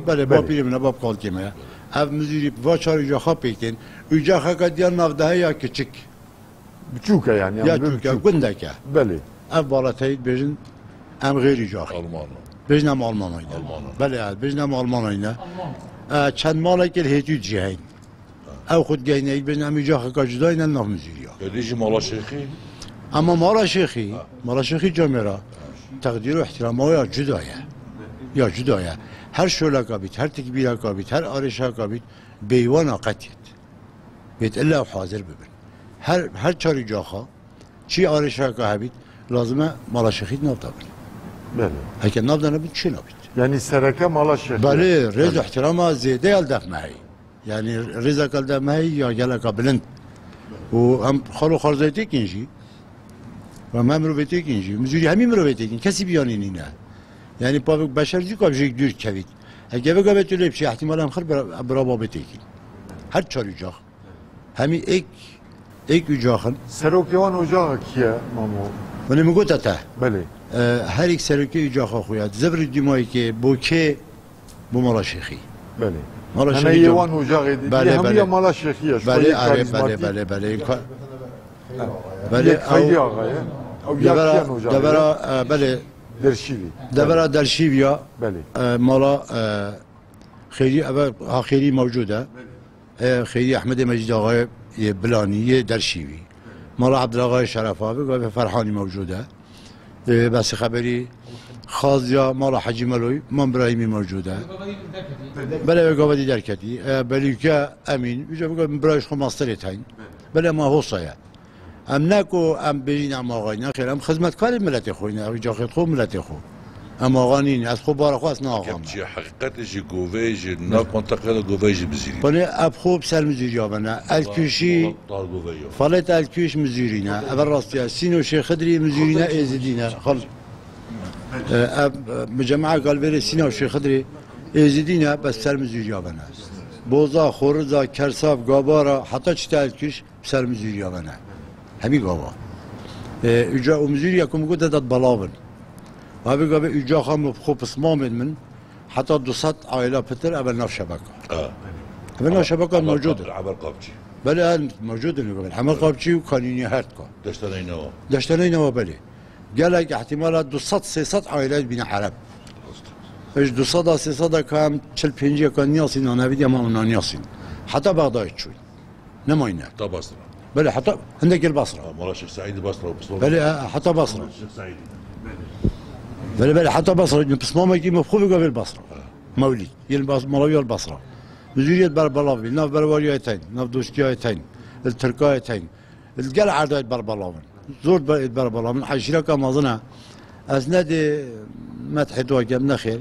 بله با بله. پیری منه باب کال کمه او مزوری با چاری جا خواب پیکن او جا خاکت یا نافده یا کچک بچوکه yani یا چوکه گنده که بله او بالاتایید بیشن ام غیری جا خیلی Almanı. بیشن ام آلمان آینه بله بیشن ام آلمان آینه چند مالا که هیچی جهین او خود گینه بیشن امی جا خاکت جدای نه ناف مزوری ها Ödeyci mala şeyhi. اما مالا شیخی جامعه تقدیر و احترام ها یا جدایه هر شوله کابید هر تکبیر کابید هر آرشه کابید بیوان قطیت بیت الا و حاضر ببین هر چاری جاخا چی آرشه کابید لازمه مالا شیخی نابده بین بله اگه نابده نبید چی نابید yani sereke mala şeyhi بله رز احترام زیده الدف معی یعنی رزا کل معی یا گلکا بلند و هم خالو خارزایتی کنجی و من مروبتی کنجی مزوری همین مروبتی کن کسی بیانی نینه یعنی پاک بشری که بیشتر دور کوید اگه بگه بتونه بشه احتمال هم خر برا بابتی کن هر چاری جاخ همین ایک جاخن serokevan ocağı kiye mamu و نمیگوت تا بله هر یک سرکی جاخ خویاد زبر دیمایی که بو که بو مالا شیخی بله مالا hani شیخی yevan ocağı idi بله، hem بله. ya mala şeyhiye بله آره بله بله بله این کار بله یک خیلی آقایه او yakiyen ocağı دبرا بله derşivi دبرا درشیویا بله مالا خیری خیری موجوده خیری احمد مجید آقای بلانی درشیوی مالا عبدالآقای شرفاوی و فرحانی موجوده بس خبری خازیا مالا حجی ملوی مام ابراهیمی موجوده بله گاودی درکتی بلیکه امین بیجا بگم برایش خو ماستری تاین بله ما حوصایه ام نکو ام بجین ام آقای نخیر ام خدمتکار ملت خوینه او جاخت خو ملت خو ام آقانین از خو بارا خو از نه آقام Kemçi hakikati goveyci nav mantıkada goveyci biziri. بله اب خوب سر مزیری آبنه الکوشی Dar goveyo. فالت الکوش مزیرینه اول راستی سینو شیخ خدری مزیرینه ازدینه خل اب مجمع قلبی سینو شیخ خدری ازدینه بس سر مزیری آبنه بوزا خورزا کرساب گابارا حتی چتا الکوش سر مزیری آبنه همی گابا اجا و مزیری یکم گوده داد بلاون و همی گابه اجا خام خوب اسمام من حتی 200 عائله پتر اول ناف شبکه اول ناف شبکه موجوده Haber kapçı. بله موجود نگاه همه قابچی و کانونی هرد کن Deştene inava. داشتنی نوا بله گلک احتمال 200-300 عائله بین عرب اش 200-300 کام 40-50 کان نیاسین آنوید یا ما نیاسین حتی بغداد چوی نماینه Da basra. بله حتی هندک البصره Mala şeyh Said'i basra. بله حتی بصره Şeyh Said'i. بله حتی بصره بس ما کی مفخوف قبل البصره مولي يلبس ملاوي البصره مزورية بربلاوي ناف برباليتين ناف دوسكيتين التركايتين القلع عدد بربلاوي زور بربلاوي حشيرة كما ظنها أسند مدح توكم نخير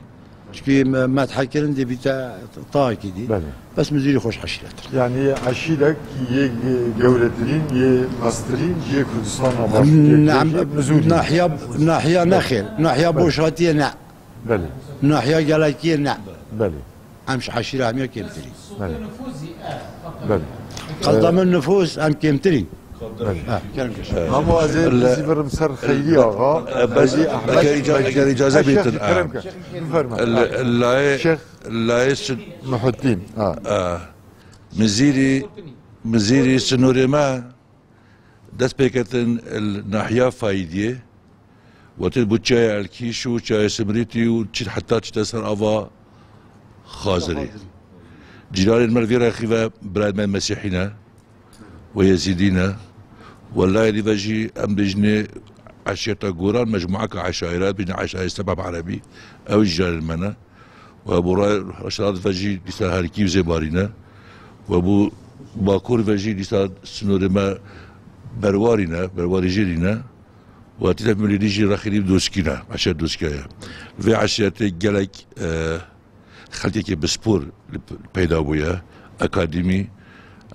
شكي مدح كرن دي بتا طاقي دي بله. بس مزوري خوش حشيرة yani aşirek ye gevrettirin ye bastırın ye Kürdistan'a baş نعم ناحية نخير ناحية بوشاتية نعم بله ناحية جلاكية نعم بله أمش حشيرة هم كيمتري بله بله قدام النفوس أم كيمتري ama bizi verim ser xeyli ağa Bezi Ahmet Eğer icazə bitin. Şeyh Layes Muhuddin مزيري سنورما دست بكتن الناحية فايدية وتلبو تشاي الكيشو تشاي سمريتي وتشي حتى تشتسر أفا خازري جلال المرفيرة خيفا براد من مسيحينا ويزيدينا والله اللي بجي أم بجني عشيرة قوران مجموعة كعشائرات بين عشائر سبب عربي أو الجلال المنا وأبو رشاد فجي لسا هاركي وزيبارينا وأبو باكور فجي لسا سنورما بروارينا برواري جيرينا وتيتا موليجي راخيني دوسكينا عشان دوسكايا في عشيات جالك خلتك بسبور بيداوية أكاديمي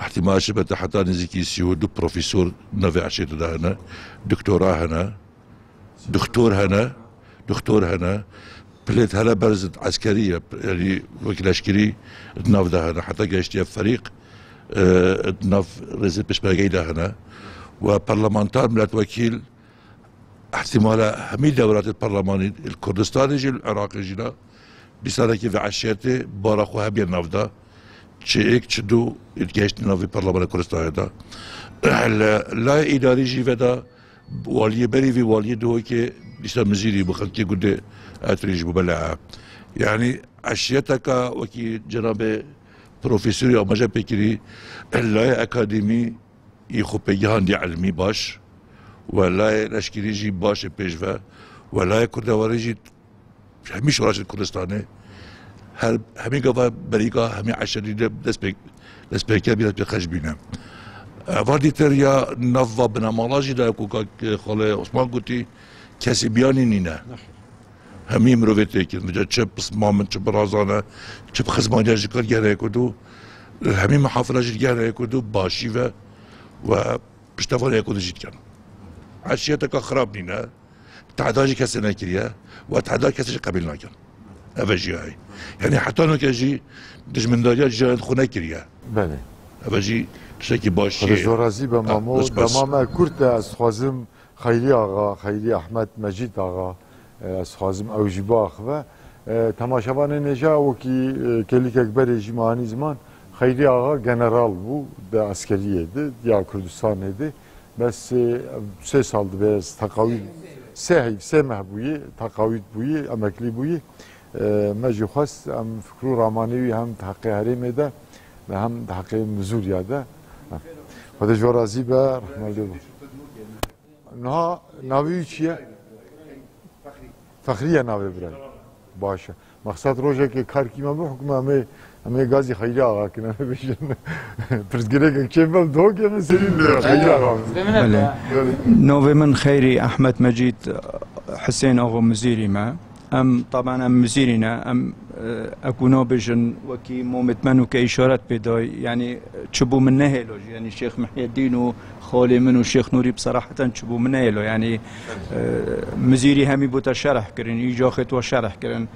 احتمال شبه حتى نزيكي سيو دو بروفيسور نافي عشيت هنا دكتور هنا بليت هلا برزت عسكرية يعني وكيل عسكري ناف ده هنا حتى جايشتي فريق ناف رزت بشبه ده هنا وبرلمانتار ملات وكيل احتمال همي دورات البرلماني الكردستاني جي العراقي جينا بيصير كيف عشيته باراخو هبي الناف ده چه دو الجيش نافي برلمان كردستان ده لا إداري جي فدا والي بري في والي دو كي بيصير مزيري بخلكي قد أتريج مبلعة يعني عشيتك وكي جناب بروفيسوري أو مجا بكري لا أكاديمي يخو بيجان دي علمي باش ولا لشكري جي باش بيجفا ولا كردواري جي هميش وراش الكردستاني همي قضاء بريقة همي عشرين دسبيكا بيرت بخشبينا فاردي تريا نفا بنا مالاجي دا كوكا خالي عثمان قلتي كاسي بياني نينا همي مروفيتي كي نجا تشب صمامن تشب رازانا تشب خزمانيا جكر جانا يكودو همي محافظة جانا يكودو باشيفا وبشتفال يكودو جيت كان عشيتك خراب نينا تعداجي كاسي ناكريا وتعداجي كاسي قبلنا كان افجي هاي يعني حتى انا كاجي دجمنداريا جان خونه كريا بله افجي شكي باش جورازي بمامو تماما كرت از خوازم خیلی آقا خیلی احمد مجید آقا از خوازم اوجباخ و تماشاوان نجا و کی کلیک اکبر جمعانی زمان خیلی آقا جنرال بو ده عسکریه ده یا کردستان ده بس 3 سال به تقاوی سه محبویه تقاوی بویه امکلی بویه مجی خواست هم فکر رامانوی هم تحقیق حریم ده و هم تحقیق مزوریا ده خود جورازی به رحمه الله نه ناوی چیه؟ فخریه ناوی برای باشه مقصد روشه که کار کیما به حکم همه گازی خیلی آقا کنه بشن پرسگره که چه بل دو که مثلی خیلی آقا نوی من خیری احمد مجید حسين أغو مزيري ما طبعا مزيرنا أكونوا بجن وكي متمنو كإشارات بداي يعني تشبو من نهلو يعني الشيخ محي الدين وخالي منو الشيخ نوري بصراحة تشبو من نهلو يعني مزيري همي بوتا شرح كرن يجاخت وشرح كرن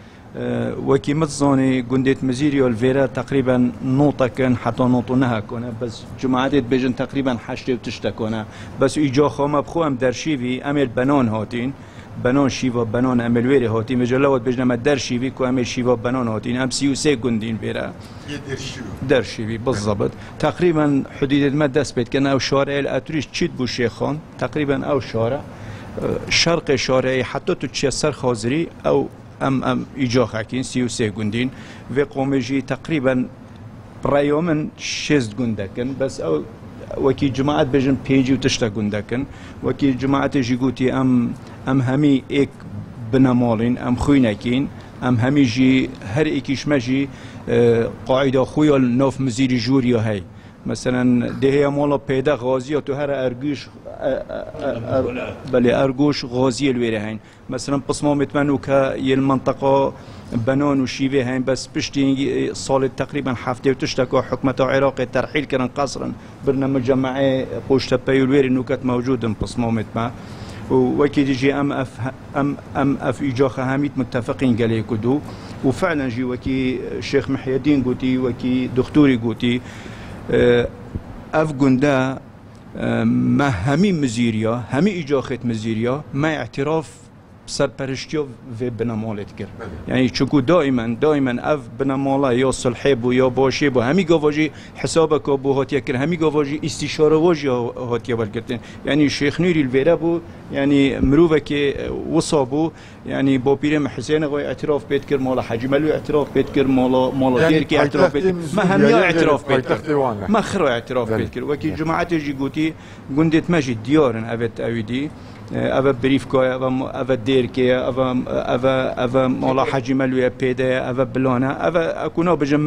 وكي متزاني قندت مزيري والفيرا تقريبا نوطة كان حتى نوطو نها كونه بس جماعات بجن تقريبا حشتي وتشتكونه بس إجاخة ما بخو أم درشيفي أمل بنان هاتين بنان شیوا بنان املویری هاتی مجلوات بجنم در شیوی که امل شیوا بنان هاتین ام 33 گندین بیره در شیوی بالضبط تقریبا حدود ما دست بید کنه او شارع الاتریش چید بو شیخان تقریبا او شارع شرق شارعی حتی تو چه سر خازری او ام ایجا خاکین 33 گندین و قومجی تقریبا برایومن 6 گندکن بس او وكي جماعات بيجن بيجي وتشتا قندكن وكي جماعات جيقوتي ام همي ايك بنمالين ام خوينكين ام همي جي هر ايكيش مجي قاعدة خويا النوف مزيري جوريا هاي مثلا دهيا مولا بيدا غازية تو هر ارجوش بلي ارجوش غازية الويري هاين مثلا بصمام متمنو كا المنطقة بنان وشيفي هاين بس بشتي صال تقريبا حفته وتشتكوا حكمة العراق ترحيل كان قصرا برنامج جماعي قوش تباي الويري انه كانت موجود بصمام متما وكي يجي ام اف ايجاخ هاميت متفقين قال يكدو وفعلا جي وكي الشيخ محي الدين قوتي وكي دكتوري قوتي اف قندا ما همي مزيريا همي ايجاخت مزيريا ما اعتراف سرپرشتیو و بنامالت کرد یعنی چونکو دائما اف بنامالا یا صلحب یا باشب و همی گواجی حساب که بو هاتیا کرد همی گواجی استشاره واجی هاتیا بر کردن یعنی شیخ نوری الویرا بو یعنی مروفه که وصابو یعنی با پیرم حسین قوی اعتراف بید کرد مالا حجی ملو اعتراف بید کرد مالا دیر که اعتراف بید ما همیا اعتراف بید کرد ما خرا اعتراف بید کرد وکی جماعت جی گوتی گندت مجید دیارن اوت اویدی أبا بريفكا أبا ديركي أبا مولا حجي ملوية بيدا أبا بلانا أبا أكونا بجم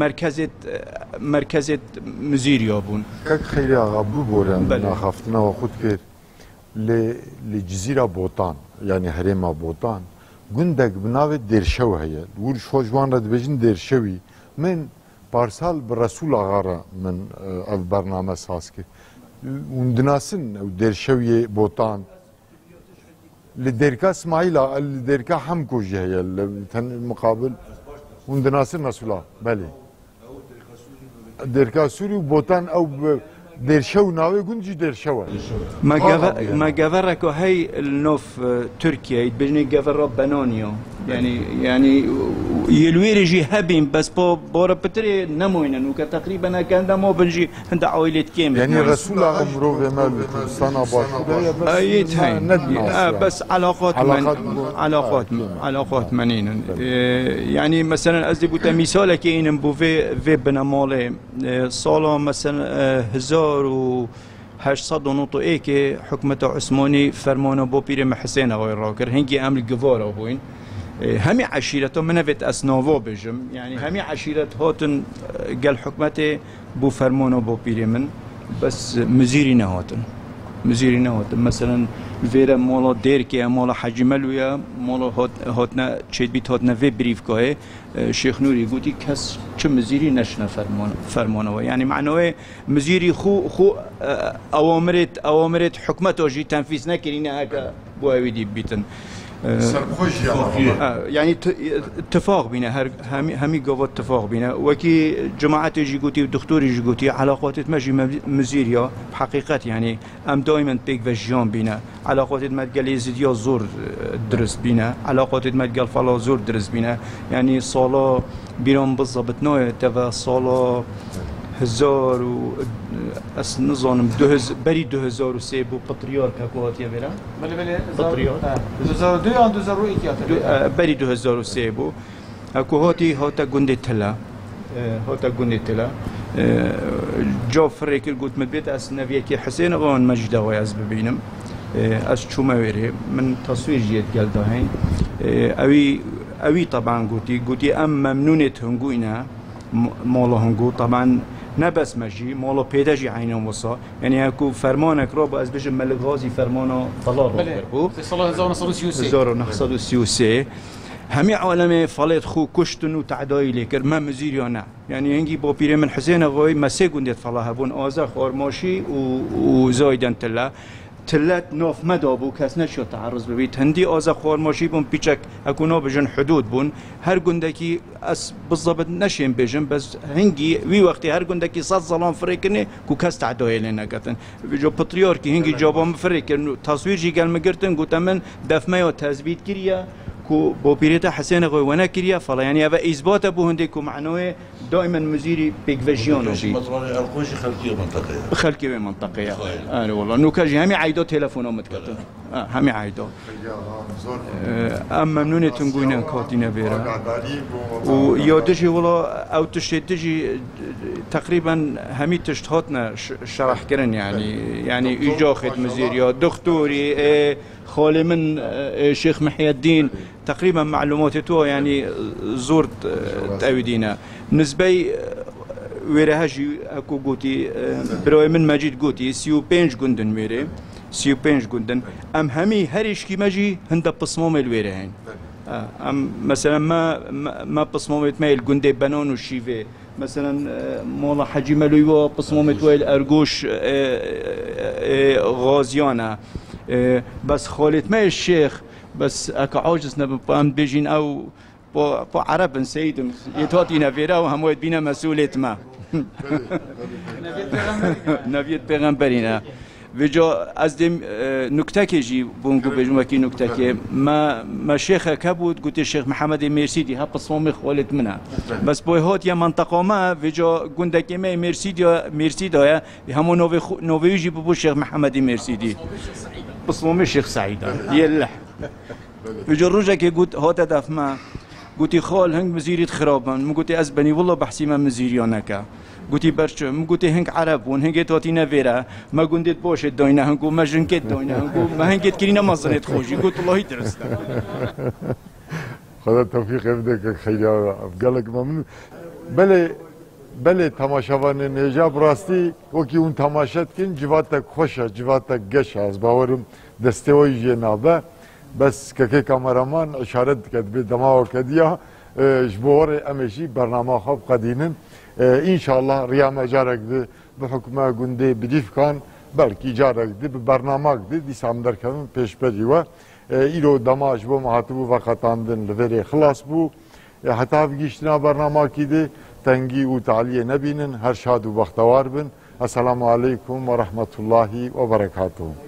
مركزة مزيريا بون كك خيري غابو بورا ناخفتنا وخود كير لجزيرة بوطان يعني هريما بوطان قندك بناوي ديرشو هي ور شوجوان رد بجن ديرشوي من بارسال بالرسول غارة من برنامج ساسكي وندناسن او ديرشوي بوطان لديركا اسماعيل لديركا حمكو هي المقابل وندناسن رسولا بله ديركا سوري وبوطان او ديرشو ناوي قنجي ديرشو ما جافركو هي النوف تركيا يتبجني جافر بنانيو يعني يلوير يجي هبين بس بورا بتري نموينا وكا تقريبا كان دمو بنجي عند عائلة كامل يعني رسول عمره بمال سنة باشورة ايت هاي بس علاقات منين يعني مثلا ازدي بوتا مثال كاين بو في بنمالي صالة مثلا 1800 که حکمت عثمانی فرمان با پیر محسن آقای راکر هنگی عمل گوارا بوین همی عشیرت ها منویت اسناوا بجم يعني همی عشیرت هاتن قال حکمت بو فرمان با پیر من بس مزیری نهاتن مثلا ویرا مالا دیر که مالا حجملویا مالا هاتنا چید بیت هاتنا وی بریف که شیخ نوری گویی کس چه مزیری نشنه فرمانه يعني معناه مزیری خو اوامرت حکمت آجی تنفیذ نکرینه هکا بوهیدی بیتن يعني اتفاق بينا همي قوات اتفاق بينا وكي جماعات جيجوتي ودكتور جيجوتي علاقات ماشي مزيريا بحقيقة يعني ام دائما بيك فجيان بينا علاقات ما تقال يزيديا زور درس بينا علاقات ما تقال فلا زور درس بينا يعني صلاة بيرام بالضبط نوع تبع صلاة 1000 و اس نظام بري 2003 بو بطريرك هكو هاتيا بيرا بله بطريرك 2002 یا 2001 بري 2003 بو هكو هاتا قندي تلا جو فريك قلت مدبيت اس نبيكي حسين اغان مجد وياز ببينم اس شو ما ويري من تصوير جيت قال داهين اوي طبعا قلتي ام ممنونة هنقوينا مولا هنقو طبعا نبس مجي مولا بيداجي عينهم وصا يعني هكو فرمانك رابو از بجم ملك غازي فرمانا طلال رو في صلاة 1933 همي عالمي فاليت خو كشتن وتعداي لكر ما مزيريانا يعني هنجي بو بيري من حسين غوي ما سيقوندت فلاها بون آزا خارماشي وزايدن تلات نوف مدابو کس نشو تعرض ببيت هندي آزا خارماشي بون بيچك اكونا بجن حدود بون هر گندكي اس بالضبط نشين بجن بس هنجي وي وقتي هر گندكي صد ظلام فريكني كو كس تعداي لنا قتن بيجو بطرياركي هنجي جابام فريكن تصوير جي قال مقرتن قلت من دفمه تثبيت كريا كو بوبيريتا حسين غوي وانا كريا فلا يعني هذا اثبات ابو هنديكو معنوه دائما مزيري بيك فيجيون القوشي خلقيه منطقيه انا والله انه كاجي همي عايدو تليفونه متكتل همي عايدو اما ممنونه تنقوينا كاتينا بيرا ويودجي والله او تشتجي تقريبا همي تشتهاتنا شرح كرن يعني ايجاخت مزيريا دكتوري خالي من شيخ محي الدين تقريبا معلوماتي يعني زورت تأويدينا نسبي ويرهاجي اكو قوتي بروي من مجيد قوتي سيو بينج قندن ميري سيو بينج قندن ام همي هريش كي مجي هندا بصموم الويرهين ام مثلا ما بصموم ميل قندي بنون وشيفي مثلا مولا حجي ملويوا بصموم تويل ارجوش غازيانا بس خالد ما الشيخ بس اكا عاجزنا بام بيجين او بو عرب سيد يتوتينا فيرا وهموت بينا مسؤولية ما نبيت بيغمبرينا وجا از دم نکته که جی بونگو بجم وکی نکته که ما شیخ کبود گوت شیخ محمد مرسیدی ها پسوم خالد منه بس بای هات یا منطقه ما وجا گنده که ما مرسید ها همون نوی جی بو شیخ محمد مرسیدی پسوم شیخ سعید یله وجا روزه که گوت هات دف ما گوتی خال هنگ مزیریت خرابن مگوتی از بنی والله بحثی من مزیریانکه قلتي برشم قلتي هنك عرب وهنك توتينا فيرا ما قندت باش دوينا هنكو ما جنكت دوينا هنكو ما هنكت كرينا مصريت خوشي قلت الله يدرس خذ التوفيق يبدك خير قالك ممنون بلي بله تماشاوان نجا براستی وکی اون تماشات کن جواتا خوشه جواتا گشه از باورم دستوی جنابه بس که کامرامان اشارت کرد به دماغ کدیا جبور امشی برنامه خوب قدینن انشالله ریام اجارک ده به حکمه گنده بدیف کن بلکی جارک ده به برنامه ده دیسام در کنن پیش بریوه ایرو دماغ بو محتوب وقتاندن لوری خلاص بو حتی گیشتنا برنامه کی ده تنگی و تعلیه نبینن هر شاد و بختوار بن السلام علیکم و رحمت الله و برکاته